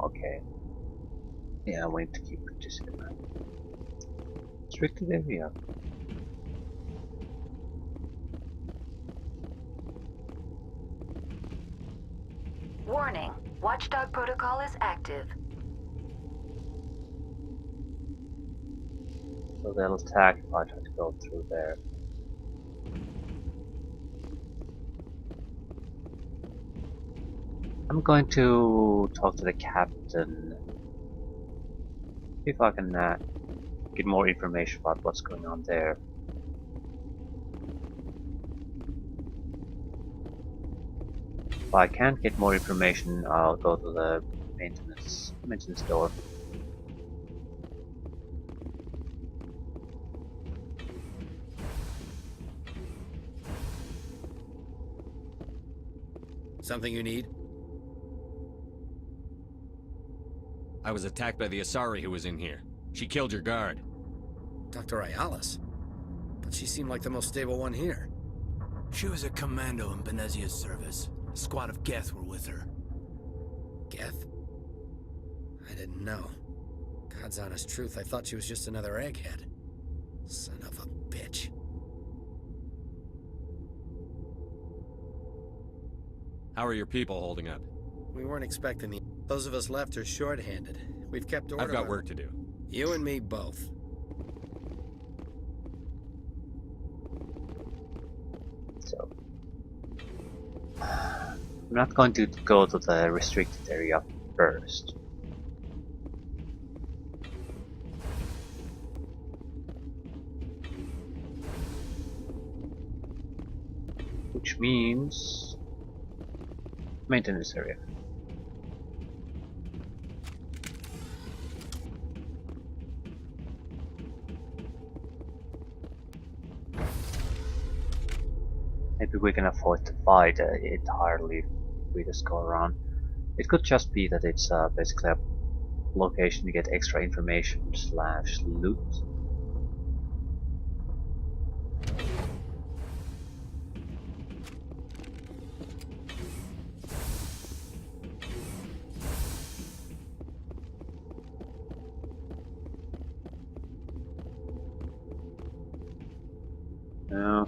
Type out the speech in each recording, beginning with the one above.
Okay. Yeah, I need to keep this in mind. Restricted area. Warning. Watchdog protocol is active. So they'll attack if I try to go through there. I'm going to talk to the captain. See if I can get more information about what's going on there. If I can't get more information, I'll go to the maintenance door. Something you need? I was attacked by the Asari who was in here. She killed your guard. Dr. Ayala's? But she seemed like the most stable one here. She was a commando in Benezia's service. A squad of Geth were with her. Geth? I didn't know. God's honest truth, I thought she was just another egghead. Son of a bitch. How are your people holding up? We weren't expecting the... Those of us left are short-handed. We've kept order. I've got work to do. You and me both. So I'm not going to go to the restricted area first. Which means maintenance area. Maybe we can afford to fight entirely if we just go around. It could just be that it's basically a location to get extra information / loot. No.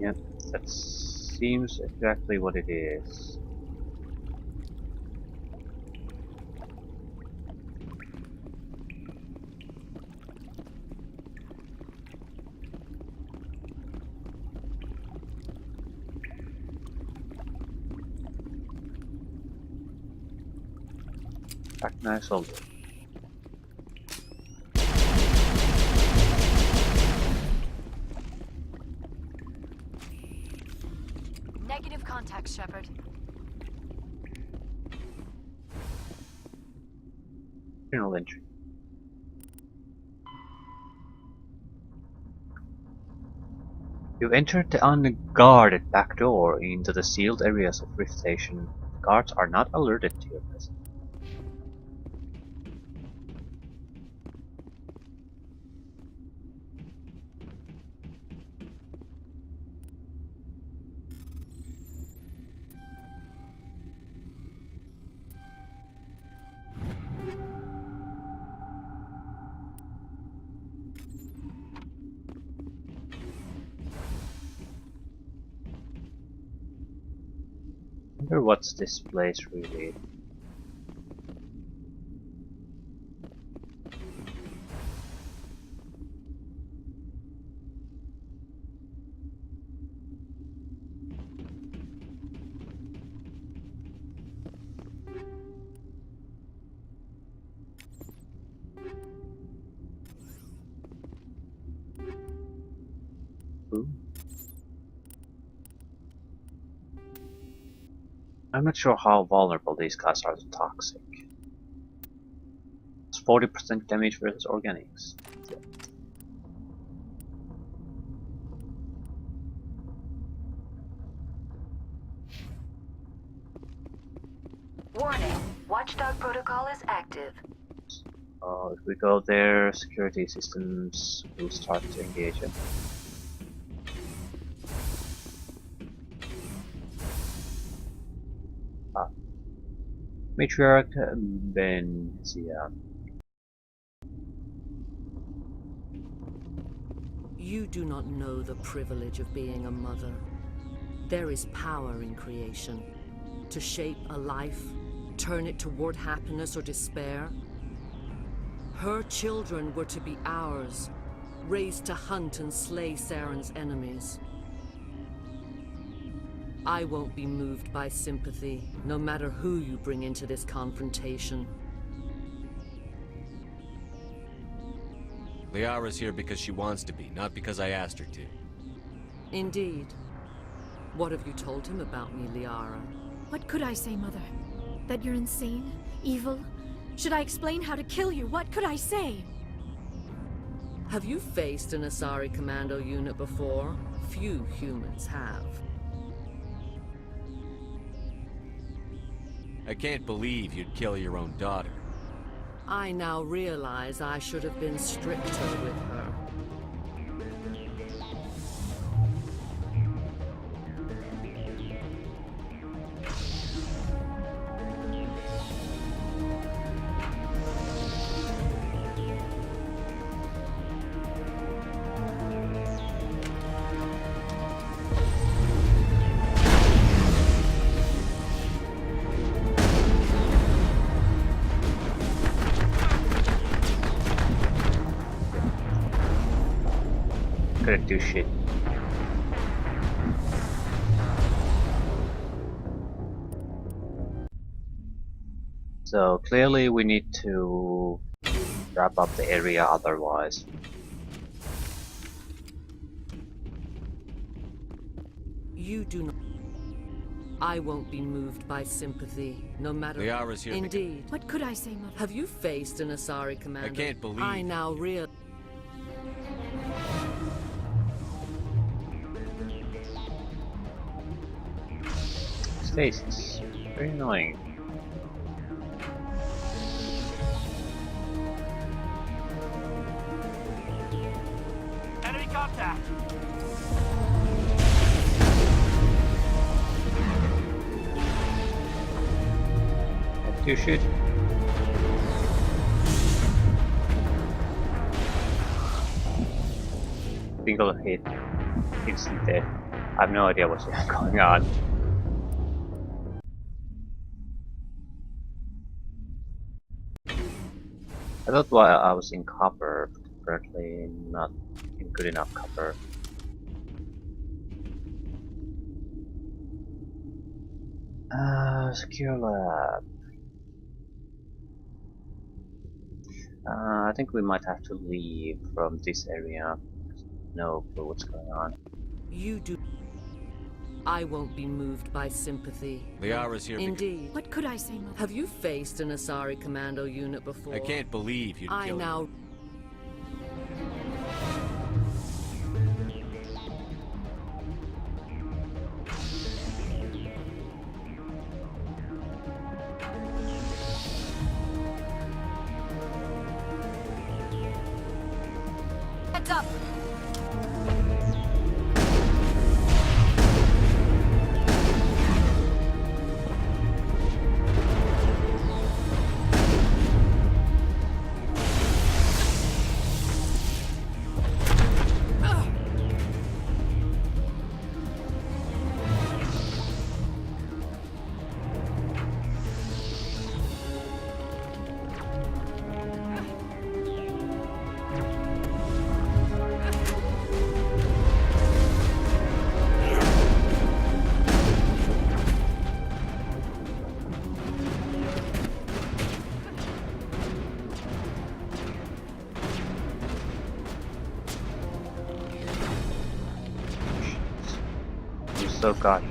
Yep, that seems exactly what it is. Back nice soldier. Negative contact, Shepard. Journal entry. You entered the unguarded back door into the sealed areas of Rift Station. Guards are not alerted to your presence. I wonder what's this place really. Ooh. I'm not sure how vulnerable these guys are to toxic. It's 40% damage versus organics. Warning. Watchdog protocol is active. If we go there, security systems will start to engage it. Matriarch Benezia. You do not know the privilege of being a mother. There is power in creation. To shape a life, turn it toward happiness or despair. Her children were to be ours, raised to hunt and slay Saren's enemies. I won't be moved by sympathy, no matter who you bring into this confrontation. Liara's here because she wants to be, not because I asked her to. Indeed. What have you told him about me, Liara? What could I say, Mother? That you're insane? Evil? Should I explain how to kill you? What could I say? Have you faced an Asari commando unit before? Few humans have. I can't believe you'd kill your own daughter. I now realize I should have been stricter with her. Couldn't do shit. So clearly we need to wrap up the area otherwise. You do not. I won't be moved by sympathy, no matter. Liara's here. Indeed. What could I say, Mother? Have you faced an Asari commando? I can't believe. I now realize. His face is very annoying. Enemy contact! Can't do shit. Single hit, instant death. I have no idea what's going on. I thought while I was in copper, but apparently not in good enough copper. Secure lab. I think we might have to leave from this area. No clue what's going on. You do. I won't be moved by sympathy. Liara's here. Indeed. What could I say, Mother? Have you faced an Asari commando unit before? I can't believe you'd I kill her. now. Heads up! You're so goddamn.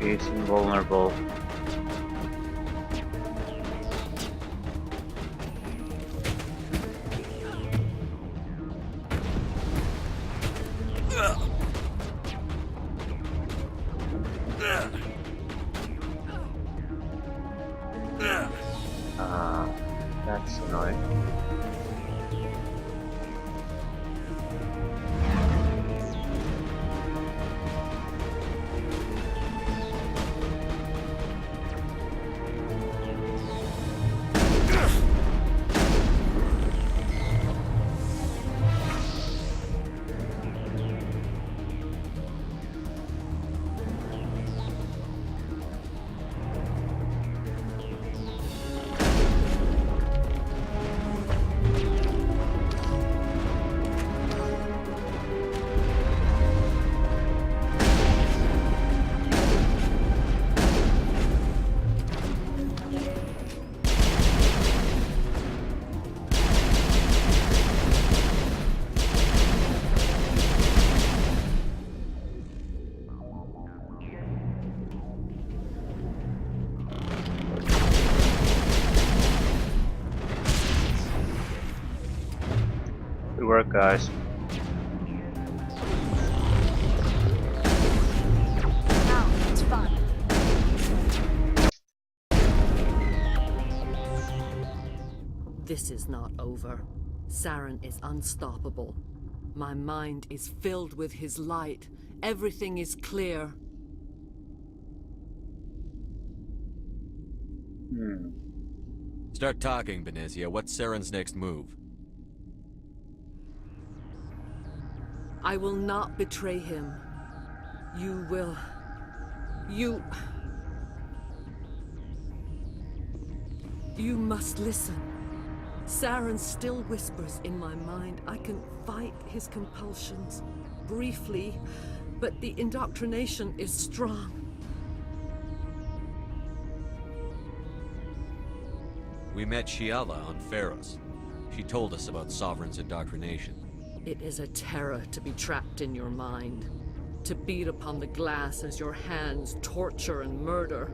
She's invulnerable. Good work, guys. Now, it's fun. This is not over. Saren is unstoppable. My mind is filled with his light. Everything is clear. Start talking, Benezia. What's Saren's next move? I will not betray him. You will... You must listen. Saren still whispers in my mind. I can fight his compulsions. Briefly, but the indoctrination is strong. We met Shiala on Pharos. She told us about Sovereign's indoctrination. It is a terror to be trapped in your mind. To beat upon the glass as your hands torture and murder.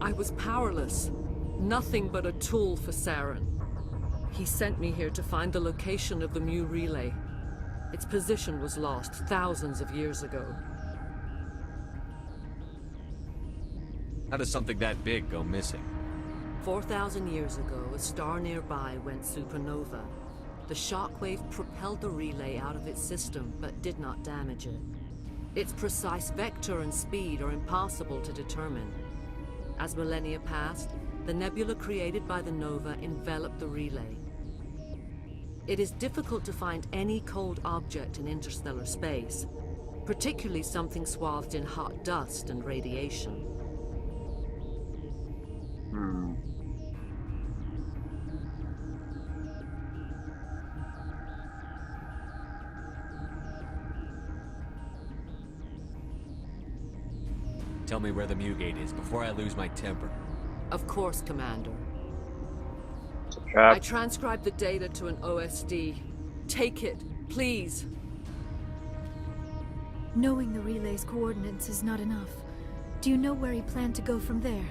I was powerless. Nothing but a tool for Saren. He sent me here to find the location of the Mu relay. Its position was lost thousands of years ago. How does something that big go missing? 4,000 years ago, a star nearby went supernova. The shockwave propelled the relay out of its system, but did not damage it. Its precise vector and speed are impossible to determine. As millennia passed, the nebula created by the nova enveloped the relay. It is difficult to find any cold object in interstellar space, particularly something swathed in hot dust and radiation. Tell me where the Mu-Gate is before I lose my temper. Of course, Commander. It's a trap. I transcribed the data to an OSD. Take it, please. Knowing the relay's coordinates is not enough. Do you know where he planned to go from there?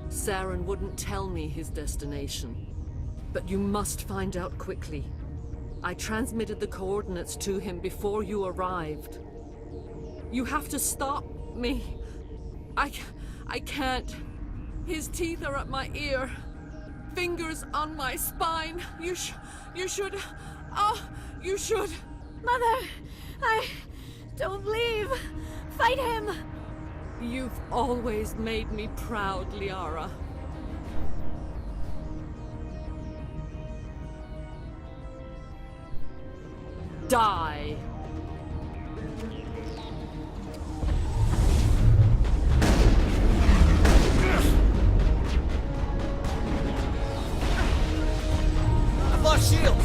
Saren wouldn't tell me his destination. But you must find out quickly. I transmitted the coordinates to him before you arrived. You have to stop me. I can't. His teeth are at my ear. Fingers on my spine. You should... Oh, you should... Mother! Don't leave! Fight him! You've always made me proud, Liara. Die! I've lost shields!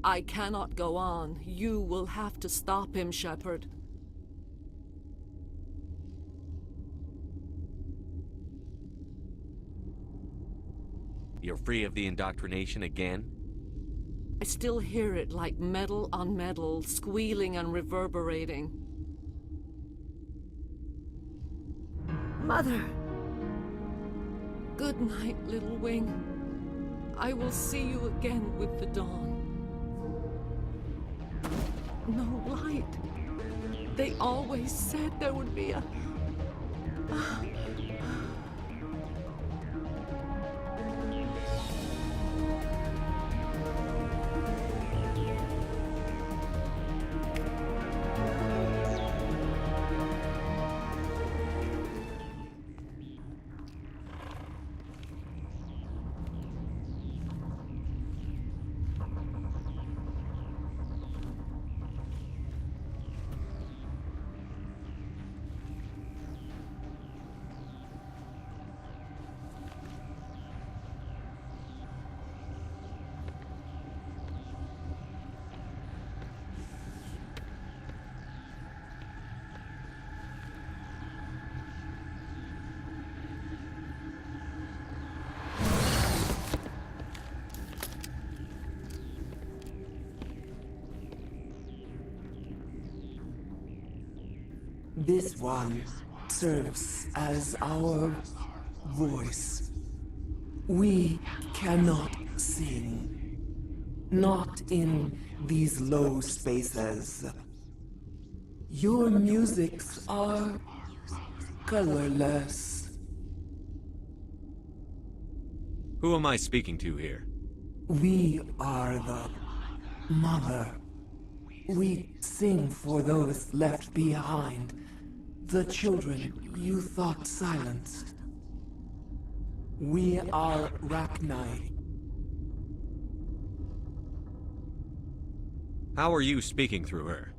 I cannot go on. You will have to stop him, Shepard. You're free of the indoctrination again? I still hear it like metal on metal, squealing and reverberating. Mother! Good night, little wing. I will see you again with the dawn. No light. They always said there would be a... This one serves as our voice. We cannot sing. Not in these low spaces. Your musics are colorless. Who am I speaking to here? We are the mother. We sing for those left behind. The children you thought silenced. We are Rachni. How are you speaking through her?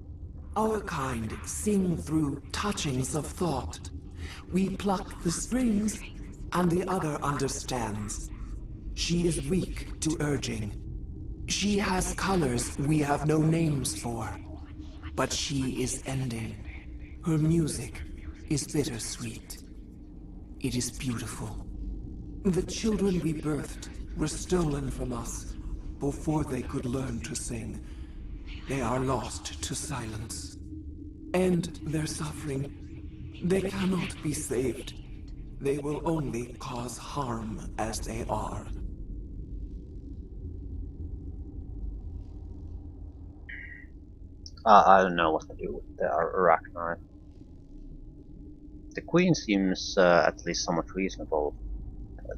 Our kind sing through touchings of thought. We pluck the strings, and the other understands. She is weak to urging. She has colors we have no names for. But she is ending. Her music is bittersweet. It is beautiful. The children we birthed were stolen from us before they could learn to sing. They are lost to silence. And their suffering, they cannot be saved. They will only cause harm as they are. I don't know what to do with the Arachni. The Queen seems at least somewhat reasonable.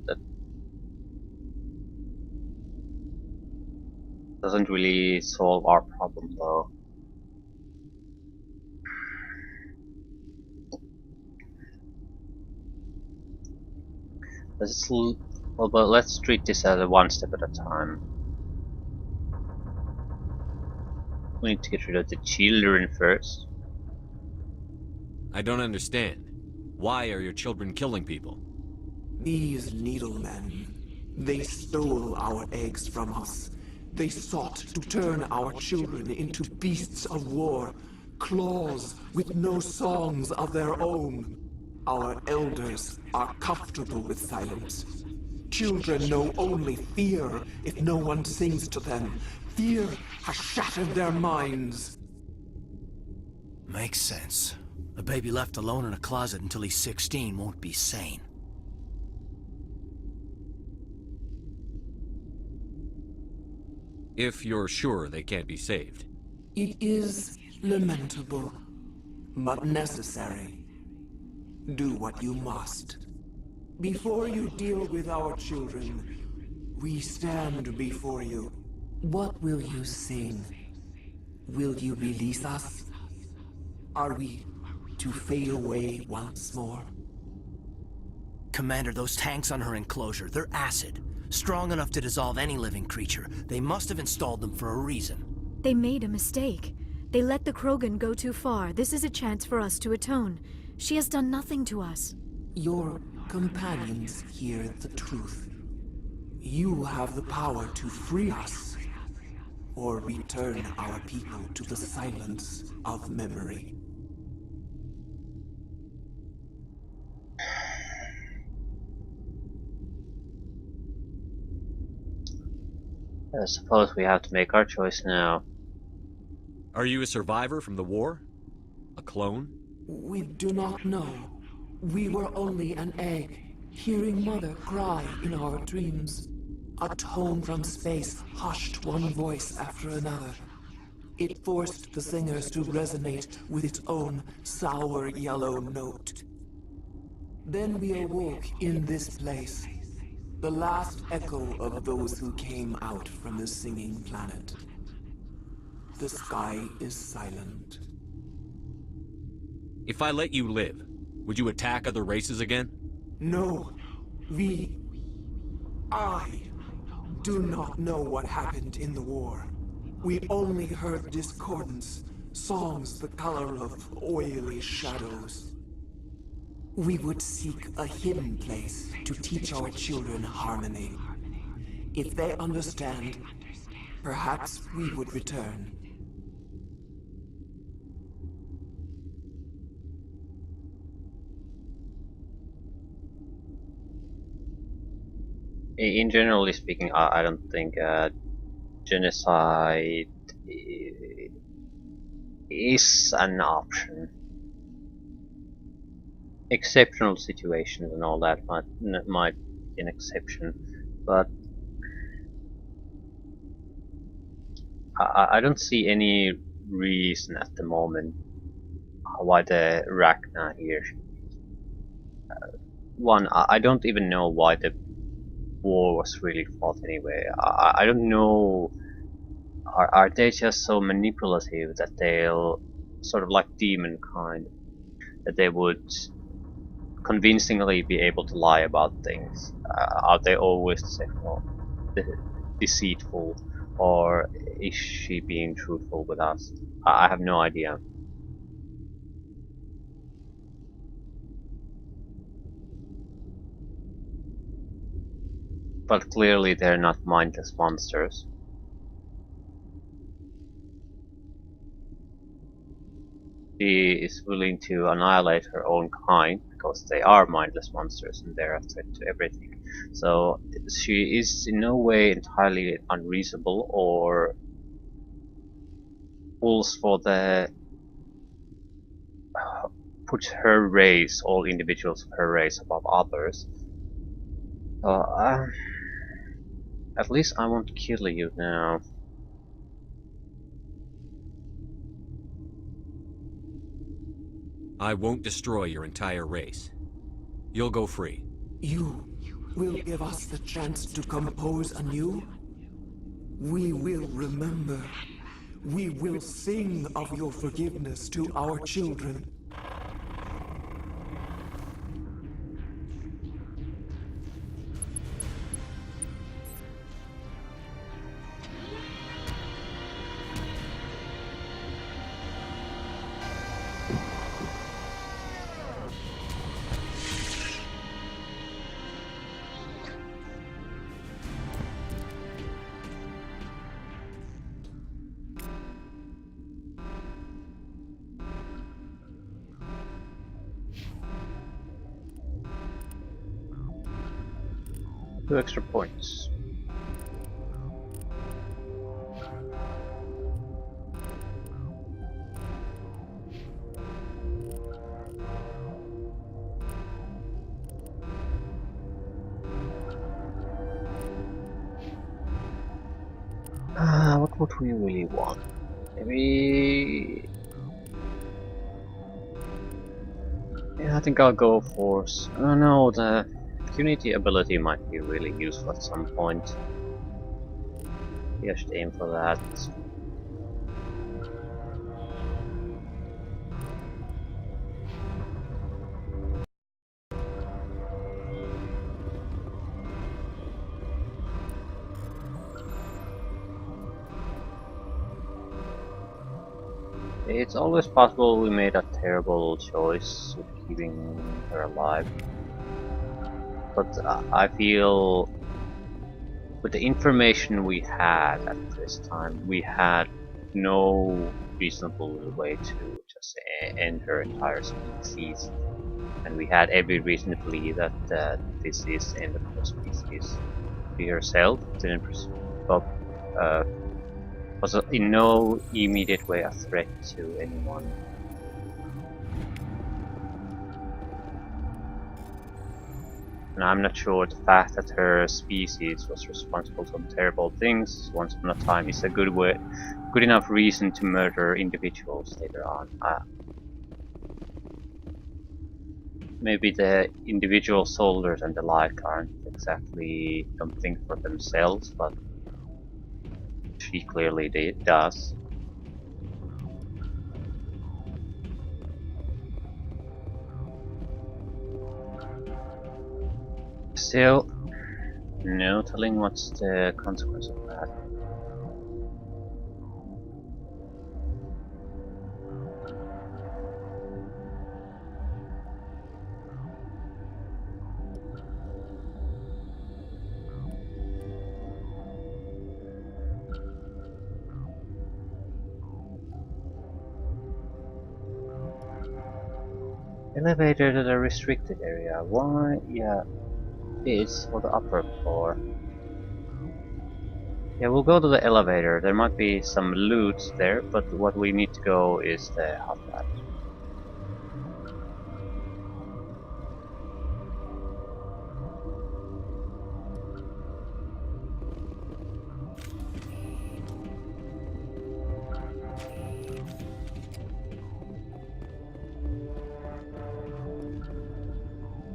That doesn't really solve our problem though. Well, but let's treat this as a one step at a time. We need to get rid of the children first. I don't understand. Why are your children killing people? These needlemen, they stole our eggs from us. They sought to turn our children into beasts of war, claws with no songs of their own. Our elders are comfortable with silence. Children know only fear if no one sings to them. Fear has shattered their minds. Makes sense. A baby left alone in a closet until he's 16 won't be sane. If you're sure they can't be saved. It is lamentable, but necessary. Do what you must. Before you deal with our children, we stand before you. What will you sing? Will you release us? Are we to fade away once more? Commander, those tanks on her enclosure, they're acid. Strong enough to dissolve any living creature. They must have installed them for a reason. They made a mistake. They let the Krogan go too far. This is a chance for us to atone. She has done nothing to us. Your companions hear the truth. You have the power to free us, or return our people to the silence of memory. I suppose we have to make our choice now. Are you a survivor from the war? A clone? We do not know. We were only an egg, hearing Mother cry in our dreams. A tone from space hushed one voice after another. It forced the singers to resonate with its own sour yellow note. Then we awoke in this place, the last echo of those who came out from the singing planet. The sky is silent. If I let you live, would you attack other races again? No, I do not know what happened in the war. We only heard discordance, songs the color of oily shadows. We would seek a hidden place to teach our children harmony. If they understand, perhaps we would return. In generally speaking, I don't think genocide is an option. exceptional situations and all that might be an exception, but I don't see any reason at the moment why the Rachna here. One, I don't even know why the war was really fought anyway. I don't know. Are they just so manipulative that they'll sort of like demon kind, that they would convincingly be able to lie about things? Are they always deceitful, or is she being truthful with us? I have no idea. But clearly they're not mindless monsters. She is willing to annihilate her own kind because they are mindless monsters and they're a threat to everything. So she is in no way entirely unreasonable or pulls for the puts her race, all individuals of her race, above others. At least I won't kill you now. I won't destroy your entire race. You'll go free. You will give us the chance to compose anew? We will remember. We will sing of your forgiveness to our children. Two extra points. What would we really want? Maybe... Yeah, I think I'll go for... I don't know, the Unity ability might be really useful at some point. Yeah, I should aim for that. It's always possible we made a terrible choice with keeping her alive. But I feel with the information we had at this time, we had no reasonable way to just end her entire species. And we had every reason to believe that this is the end of her species. She herself didn't was in no immediate way a threat to anyone. And I'm not sure the fact that her species was responsible for terrible things once upon a time is a good enough reason to murder individuals later on. Maybe the individual soldiers and the like aren't exactly don't think for themselves, but she clearly does. Still, no telling what's the consequence of that. Elevator to the restricted area. Why? Yeah, this for the upper floor. Yeah, we'll go to the elevator. There might be some loot there, but what we need to go is the hot lab.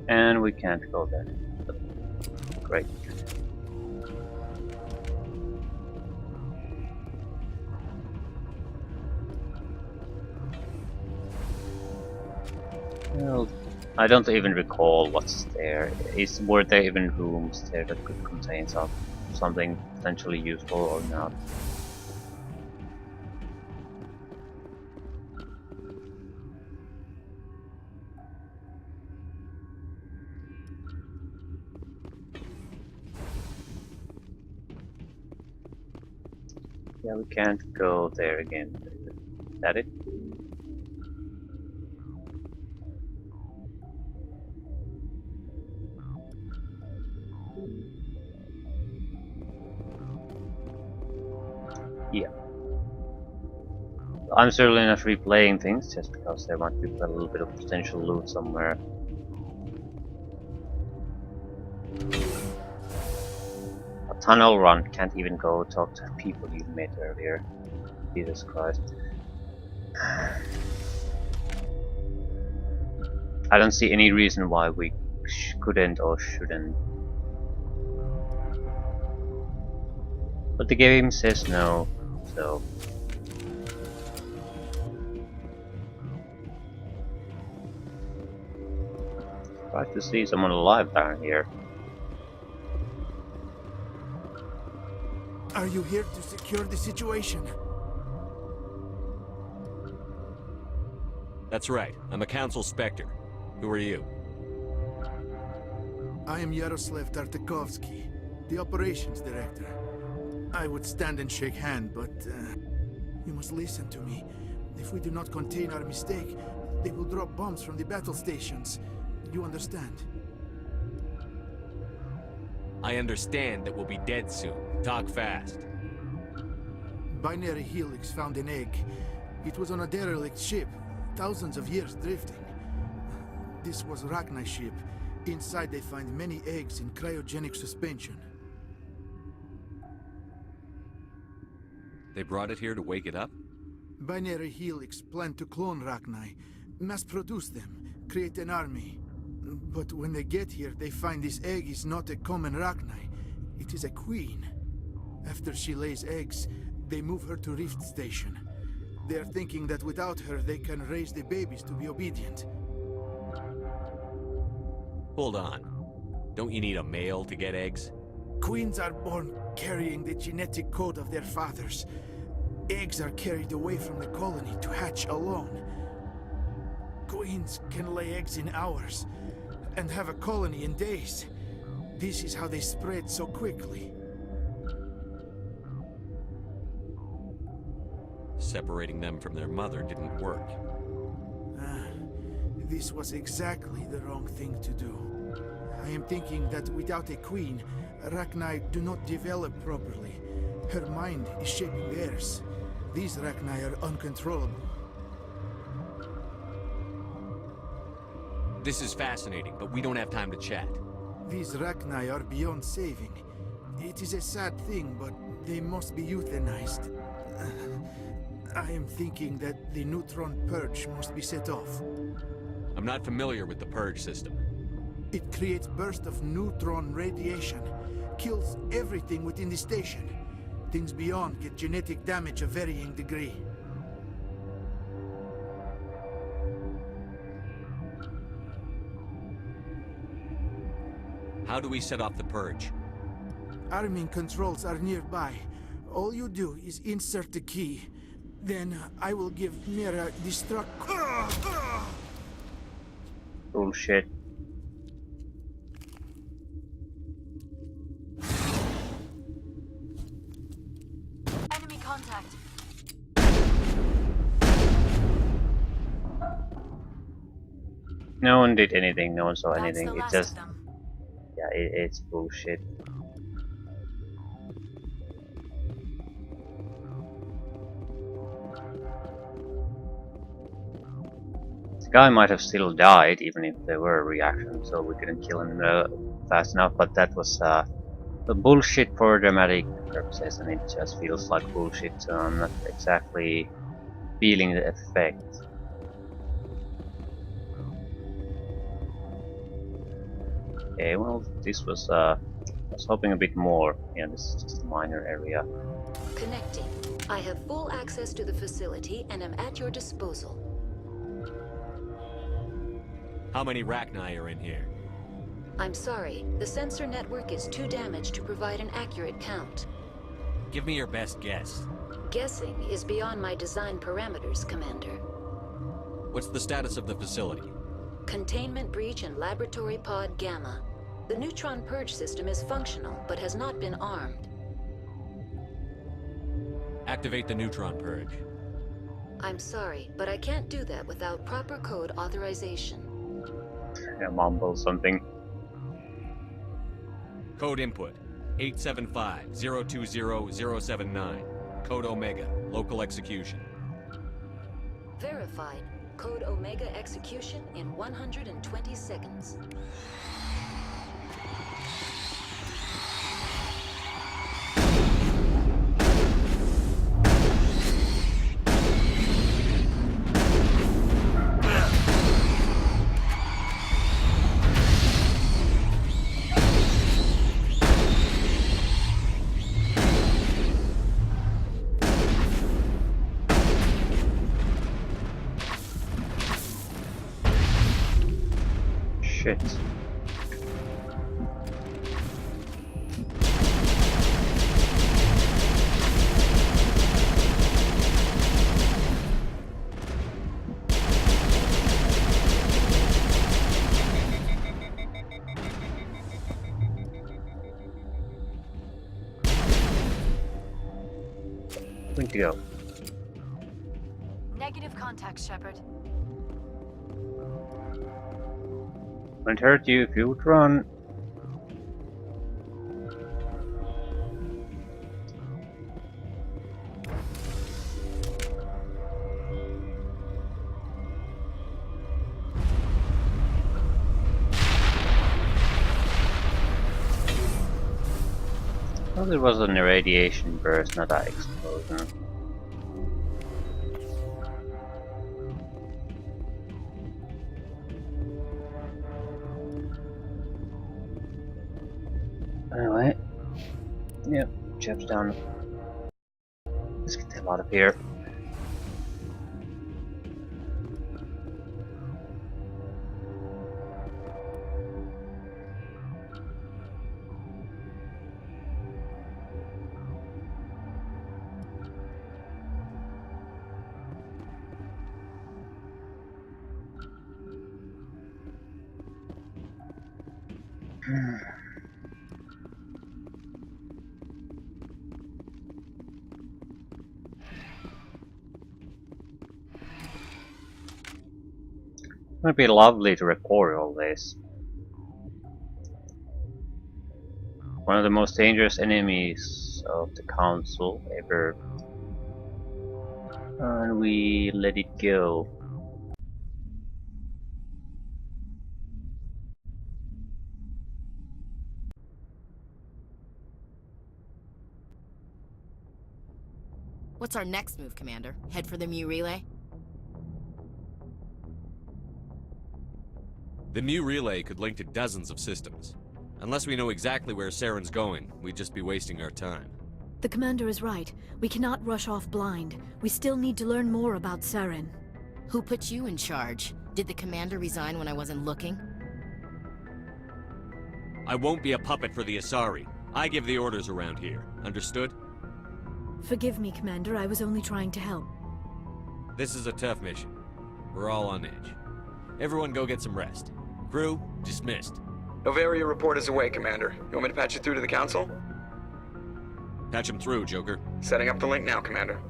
And we can't go there. Great. Well, I don't even recall what's there. Were there even rooms there that could contain something potentially useful or not? Yeah, we can't go there again. Is that it? Yeah. I'm certainly not replaying things just because there might be a little bit of potential loot somewhere. A tunnel run, can't even go talk to people you met earlier. Jesus Christ. I don't see any reason why we couldn't or shouldn't. But the game says no, so... Surprised to see someone alive down here. Are you here to secure the situation? That's right. I'm a Council Spectre. Who are you? I am Yaroslav Tartakovsky, the operations director. I would stand and shake hand, but you must listen to me. If we do not contain our mistake, they will drop bombs from the battle stations. You understand? I understand that we'll be dead soon. Talk fast. Binary Helix found an egg. It was on a derelict ship, thousands of years drifting. This was Rachni's ship. Inside they find many eggs in cryogenic suspension. They brought it here to wake it up? Binary Helix planned to clone Rachni, mass-produce them, create an army. But when they get here, they find this egg is not a common Rachni. It is a queen. After she lays eggs, they move her to Rift Station. They are thinking that without her, they can raise the babies to be obedient. Hold on. Don't you need a male to get eggs? Queens are born carrying the genetic code of their fathers. Eggs are carried away from the colony to hatch alone. Queens can lay eggs in hours and have a colony in days. This is how they spread so quickly. Separating them from their mother didn't work. This was exactly the wrong thing to do. I am thinking that without a queen, Rachni do not develop properly. Her mind is shaping theirs. These Rachni are uncontrollable. This is fascinating, but we don't have time to chat. These Rachni are beyond saving. It is a sad thing, but they must be euthanized. I am thinking that the neutron purge must be set off. I'm not familiar with the purge system. It creates bursts of neutron radiation, kills everything within the station. Things beyond get genetic damage of varying degree. How do we set off the purge? Arming controls are nearby. All you do is insert the key. Then I will give Mira destruct. Bullshit. Enemy contact. No one did anything, no one saw That's anything. the It last just... of them. Yeah, it's bullshit. The guy might have still died, even if there were a reaction, so we couldn't kill him fast enough, but that was the bullshit for dramatic purposes, and it just feels like bullshit, so I'm not exactly feeling the effect. Okay, well, this was, I was hoping a bit more. Yeah, this is just a minor area. Connecting. I have full access to the facility and am at your disposal. How many Rachni are in here? I'm sorry, the sensor network is too damaged to provide an accurate count. Give me your best guess. Guessing is beyond my design parameters, Commander. What's the status of the facility? Containment breach in Laboratory Pod Gamma. The neutron purge system is functional, but has not been armed. Activate the neutron purge. I'm sorry, but I can't do that without proper code authorization. Yeah, mumble something. Code input 875-020-079. Code Omega. Local execution. Verified. Code Omega execution in 120 seconds. Shit. Good to go. Negative contact, Shepard. Won't hurt you if you would run. Well, it was an irradiation burst, not an explosion. Anyway, yep, job's done. Let's get the hell out of here. It would be lovely to record all this. One of the most dangerous enemies of the Council ever. And we let it go. What's our next move, Commander? Head for the Mu Relay? The Mu Relay could link to dozens of systems. Unless we know exactly where Saren's going, we'd just be wasting our time. The Commander is right. We cannot rush off blind. We still need to learn more about Saren. Who put you in charge? Did the Commander resign when I wasn't looking? I won't be a puppet for the Asari. I give the orders around here. Understood? Forgive me, Commander. I was only trying to help. This is a tough mission. We're all on edge. Everyone go get some rest. Crew, dismissed. Novaria report is away, Commander. You want me to patch you through to the Council? Patch him through, Joker. Setting up the link now, Commander.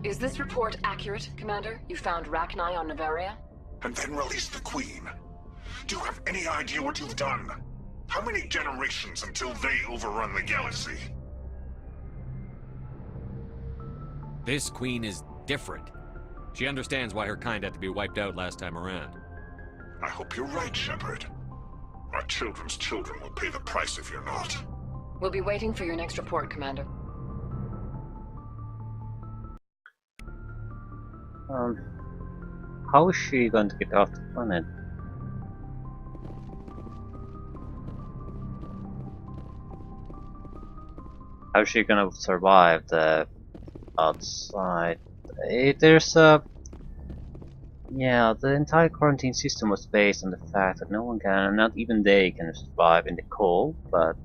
Is this report accurate, Commander? You found Rachni on Novaria? And then release the Queen. Do you have any idea what you've done? How many generations until they overrun the galaxy? This Queen is different. She understands why her kind had to be wiped out last time around. I hope you're right, Shepard. Our children's children will pay the price if you're not. We'll be waiting for your next report, Commander. How is she going to get off the planet? how's she gonna survive the outside? There's a yeah, the entire quarantine system was based on the fact that no one can, not even they, can survive in the cold. But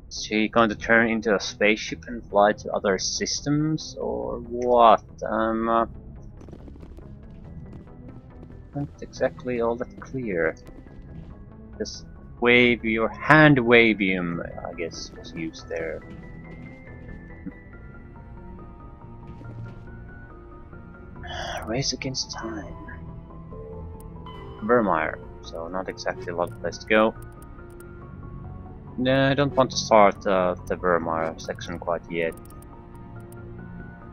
is she going to turn into a spaceship and fly to other systems, or what? Not exactly all that clear. This wave, your hand wavium, I guess, was used there. Race against time. Vermeer, so not exactly a lot of place to go. No, I don't want to start the Vermeer section quite yet.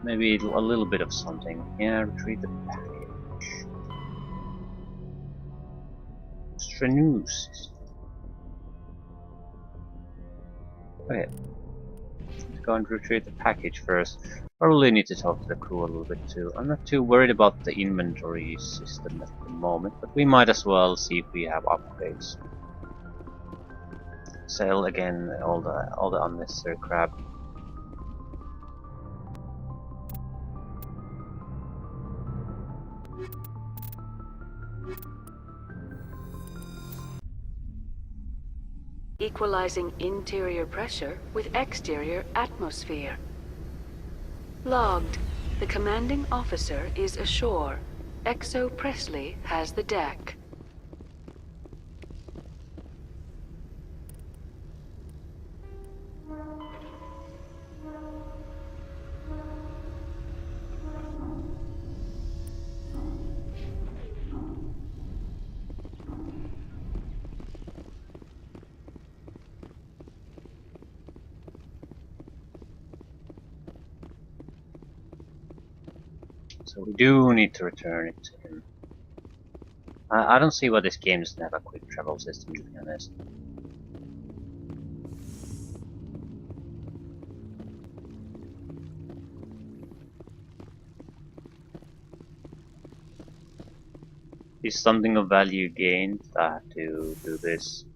Maybe a little bit of something. Yeah, retrieve the package. Strenuous. Okay. Let's go and retrieve the package first. Probably need to talk to the crew a little bit too. I'm not too worried about the inventory system at the moment, but we might as well see if we have upgrades. Sell again all the unnecessary crap. Equalizing interior pressure with exterior atmosphere. Logged. The commanding officer is ashore. Exo Presley has the deck. So we do need to return it to him. I don't see why this game doesn't have a quick travel system, to be honest. Is something of value gained that I have to do this?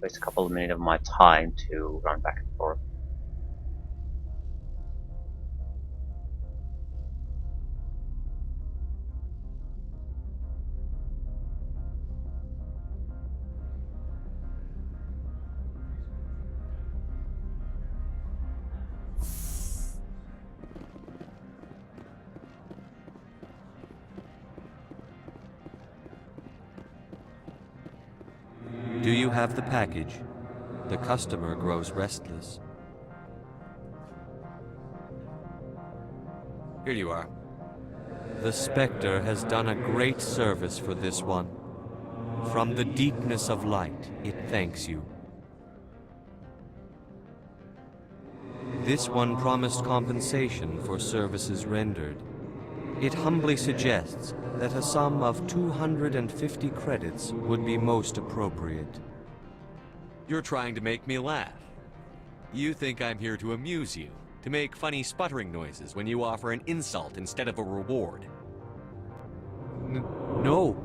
Waste a couple of minutes of my time to run back and forth. Do you have the package? The customer grows restless. Here you are. The Spectre has done a great service for this one. From the deepness of light, it thanks you. This one promised compensation for services rendered. It humbly suggests that a sum of 250 credits would be most appropriate. You're trying to make me laugh. You think I'm here to amuse you, to make funny sputtering noises when you offer an insult instead of a reward. No,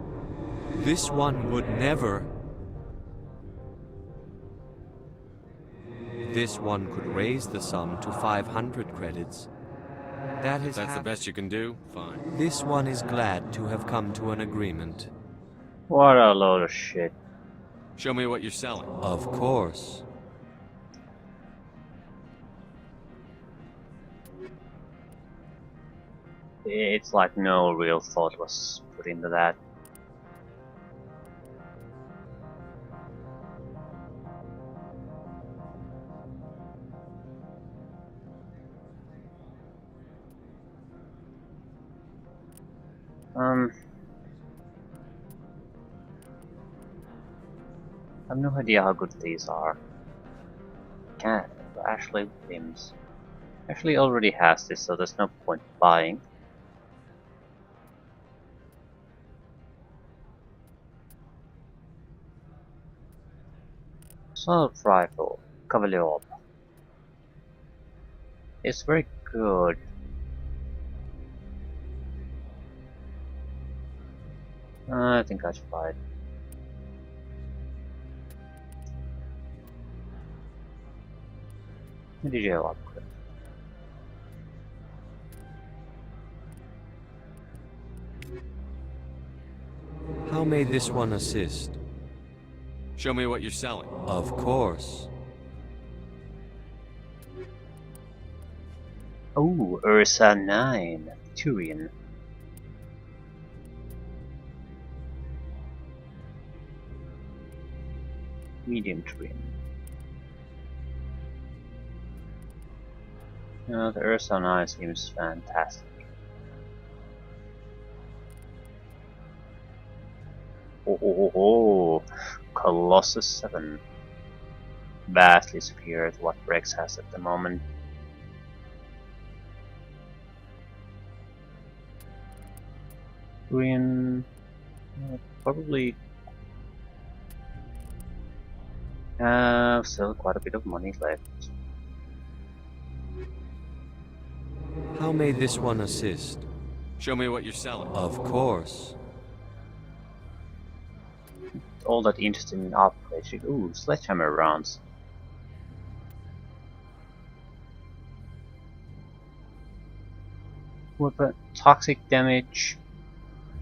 this one would never. This one could raise the sum to 500 credits. That's the best you can do? Fine. This one is glad to have come to an agreement. What a load of shit. Show me what you're selling. Of course. It's like no real thought was put into that. I have no idea how good these are. Can't. Ashley Williams. Ashley already has this, so there's no point buying. Assault rifle, Cavalier. It's very good. I think I should buy it. Medieval upgrade. How may this one assist? Show me what you're selling. Of course. Oh, Ursa 9, Turian. Medium Turian. The Ursa 9 seems fantastic. Oh, Colossus 7. Vastly superior to what Rex has at the moment. Turian probably have still quite a bit of money left. How may this one assist? Show me what you're selling. Of course. All that interesting in upgrades. Ooh, sledgehammer rounds. Weapon toxic damage,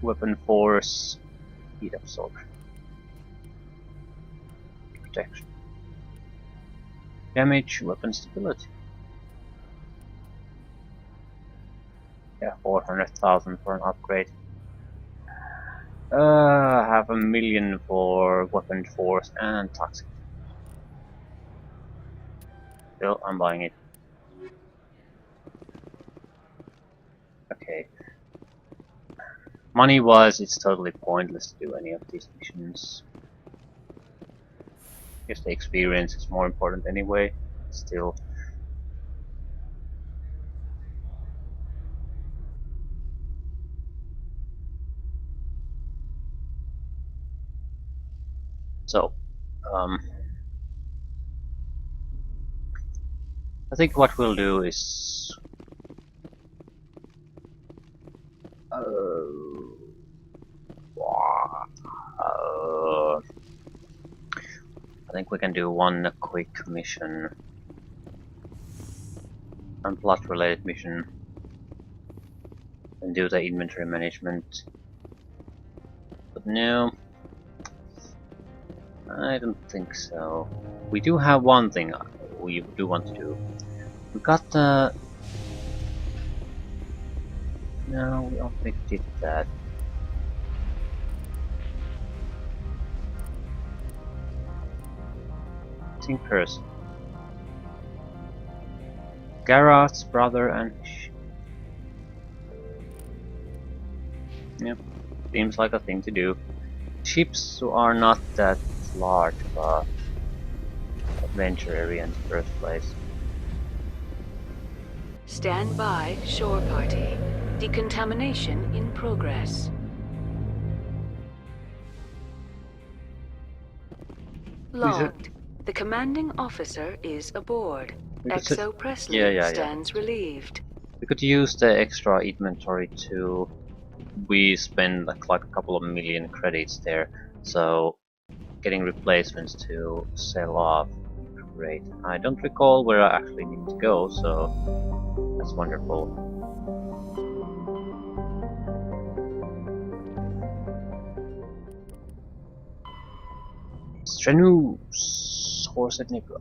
weapon force, heat absorption, protection, damage, weapon stability. Yeah, 400,000 for an upgrade. 500,000 for weapon force and toxic. Still, I'm buying it. Okay. Money-wise, it's totally pointless to do any of these missions. Guess the experience is more important anyway. Still. So, I think what we'll do is I think we can do one quick mission, and plot related mission, and do the inventory management. But no, I don't think so. We do have one thing we do want to do. We got the... No, we already did that. Missing person. Garrett's brother and... Yep, seems like a thing to do. Ships are not that large of a adventure area in the first place. Stand by, shore party. Decontamination in progress. Logged. The commanding officer is aboard. Exo Presley stands relieved. We could use the extra inventory to... We spend like a couple of million credits there, so getting replacements to sell off, great. I don't recall where I actually need to go, so that's wonderful. Strenuous horse at Nibra.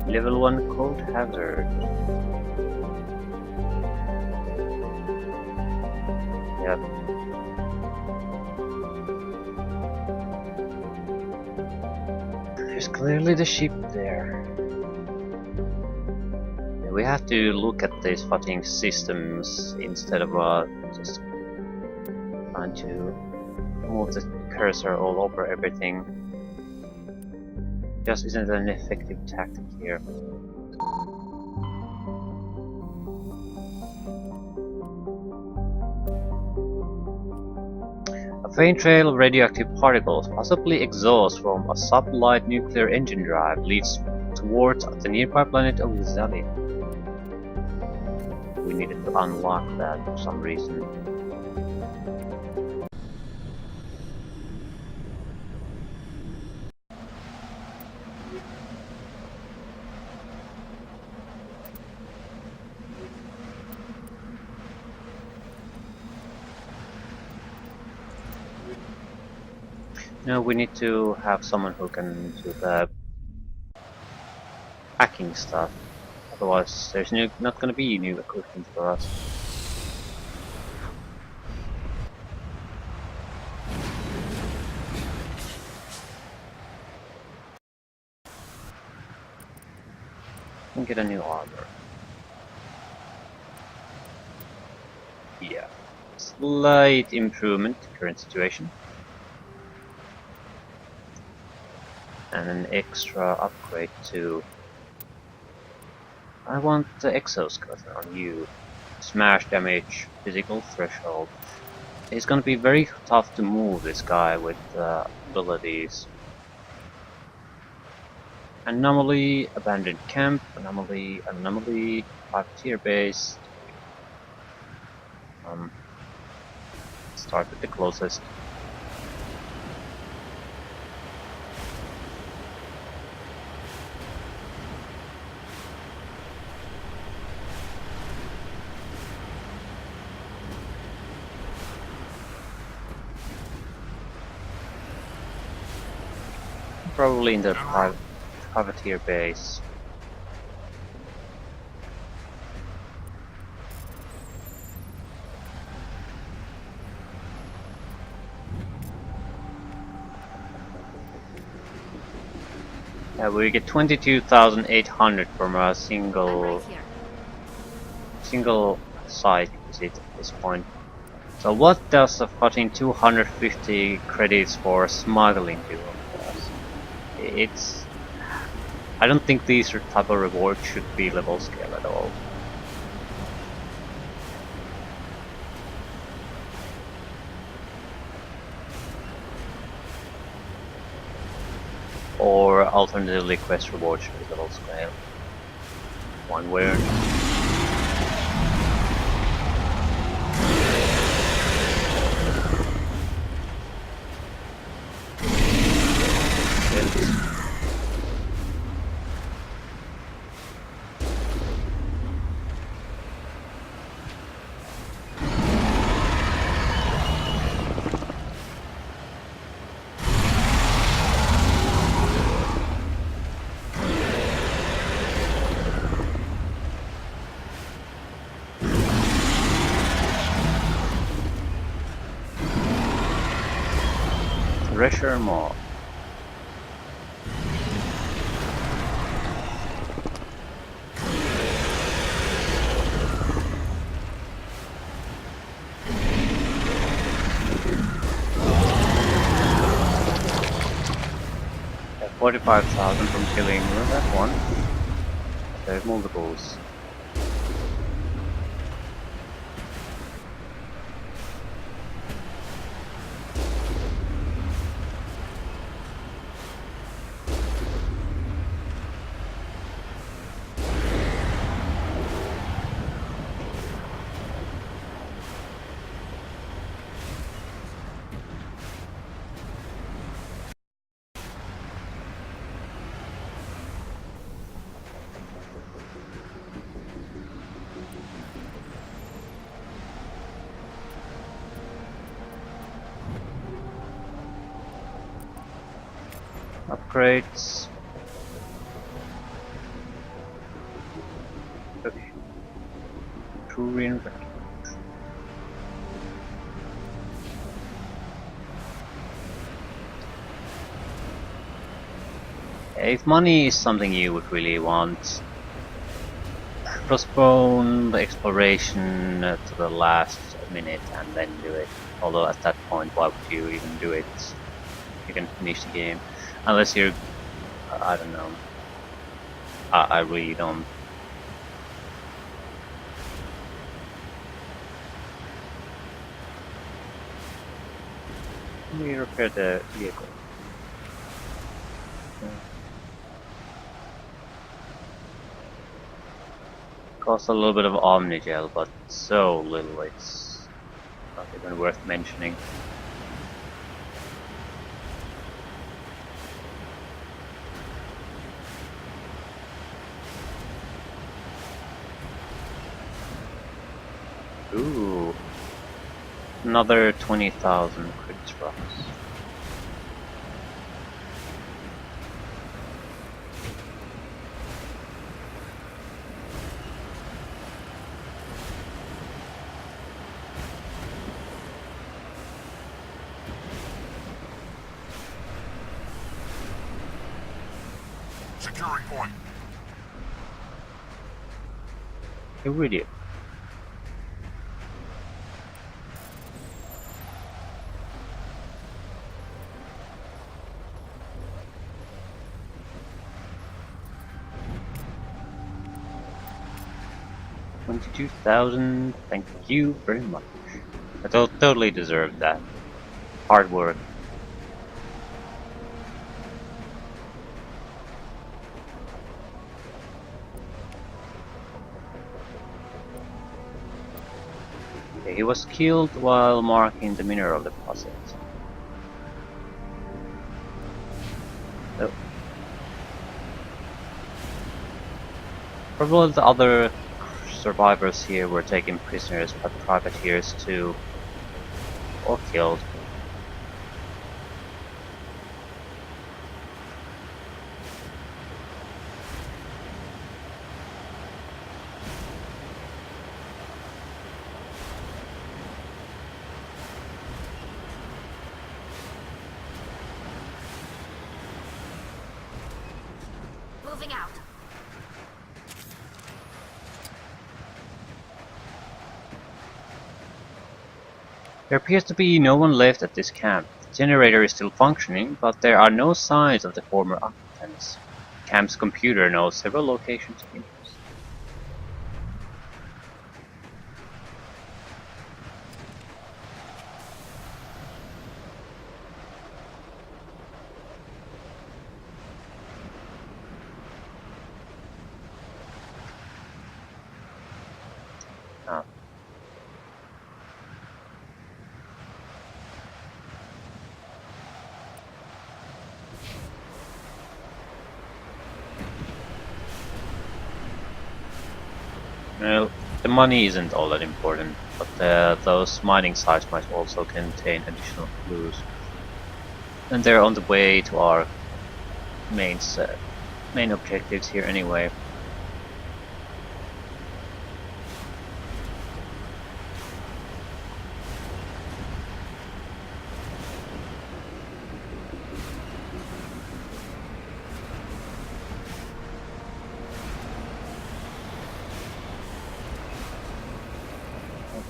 Level 1 cold hazard. Yep. There's clearly the ship there. Yeah, we have to look at these fucking systems instead of just trying to move the cursor all over everything. Just isn't an effective tactic here. A faint trail of radioactive particles, possibly exhaust from a sublight nuclear engine drive, leads towards the nearby planet of Zali. We needed to unlock that for some reason. No, we need to have someone who can do the hacking stuff. Otherwise, there's not going to be new equipment for us. We can get a new armor. Yeah, slight improvement to current situation. And an extra upgrade to... I want the exoskeleton on you. Smash damage, physical threshold. It's gonna be very tough to move this guy with abilities. Anomaly, abandoned camp, anomaly, 5-tier base. Start with the closest. Probably in the privateer base. Yeah, we get 22,800 from a single site visit at this point. So what does the fucking 250 credits for smuggling do? It's... I don't think these type of rewards should be level scale at all. Or alternatively quest rewards should be level scale. One way or another. Thresher more. Yeah, 45,000 from killing that one. There's multiples. Upgrades. Centurion recruit. If money is something you would really want, postpone the exploration to the last minute and then do it. Although at that point, why would you even do it? You can finish the game. Unless you're... I don't know. I really don't. Let me repair the vehicle. Costs a little bit of Omnigel, but so little it's not even worth mentioning. Ooh, another 20,000 credits for us. Securing point. Here we do. $22,000. Thank you very much. I totally deserved that. Hard work. Okay, he was killed while marking the mineral deposit. So, probably the other survivors here were taken prisoners by privateers too, or killed. Moving out. There appears to be no one left at this camp. The generator is still functioning, but there are no signs of the former occupants. The camp's computer knows several locations of interest. Ah. Well, the money isn't all that important, but those mining sites might also contain additional clues. And they're on the way to our main objectives here anyway.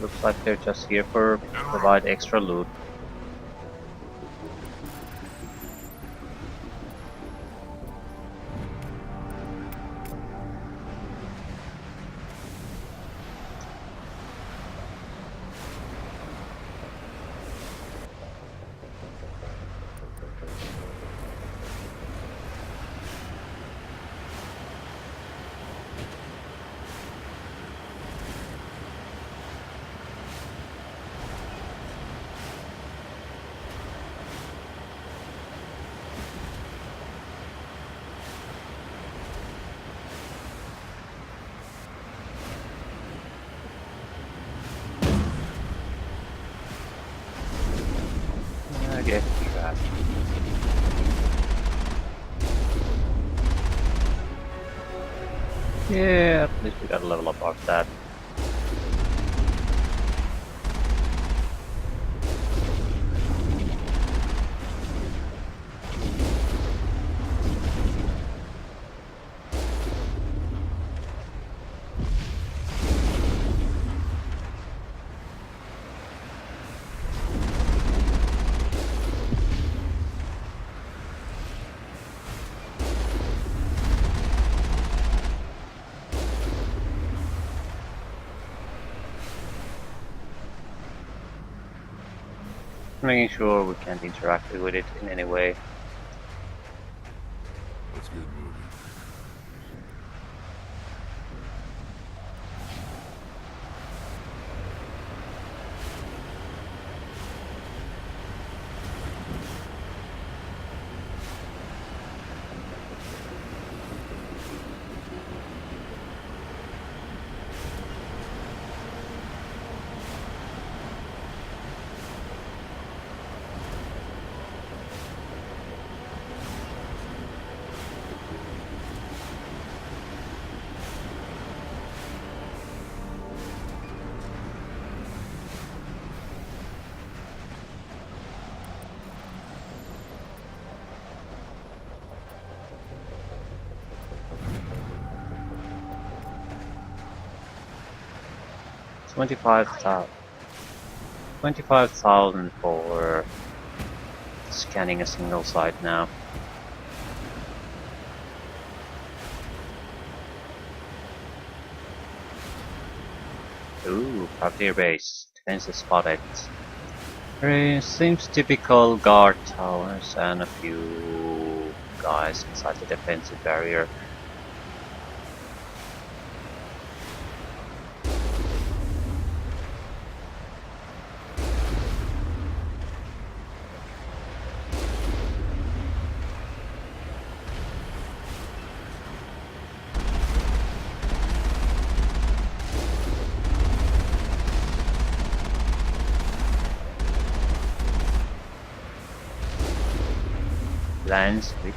Looks like they're just here for provide extra loot. I guess that. Yeah, at least we got a level up off that. Making sure we can't interact with it in any way. Let's get moving. $25,000 for scanning a single site now. Ooh, privateer base. Defenses spotted. There seems typical guard towers and a few guys inside the defensive barrier. Lance, which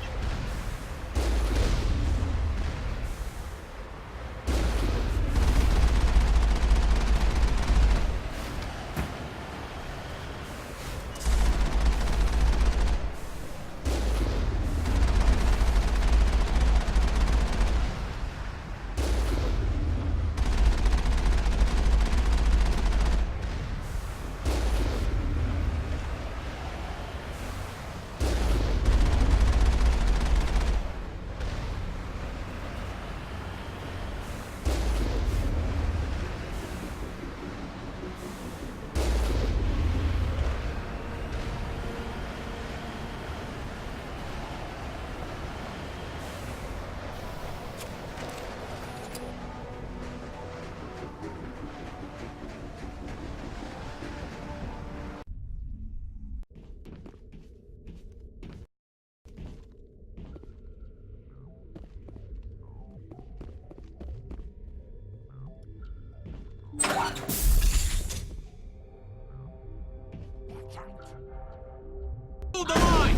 Hold the line!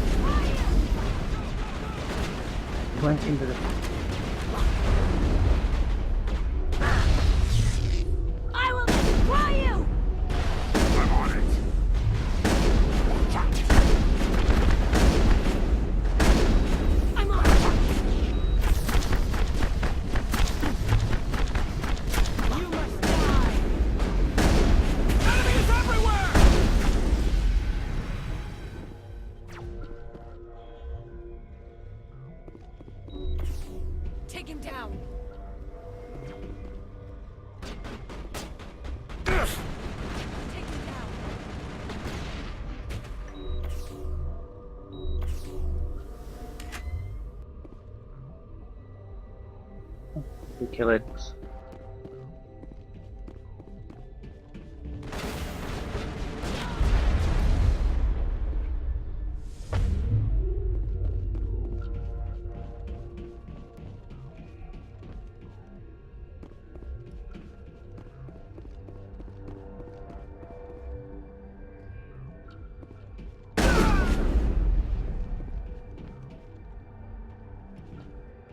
went into the I will destroy you! I'm on it. I'm on You must die! Enemies everywhere! Take him down! Take him down! we kill it.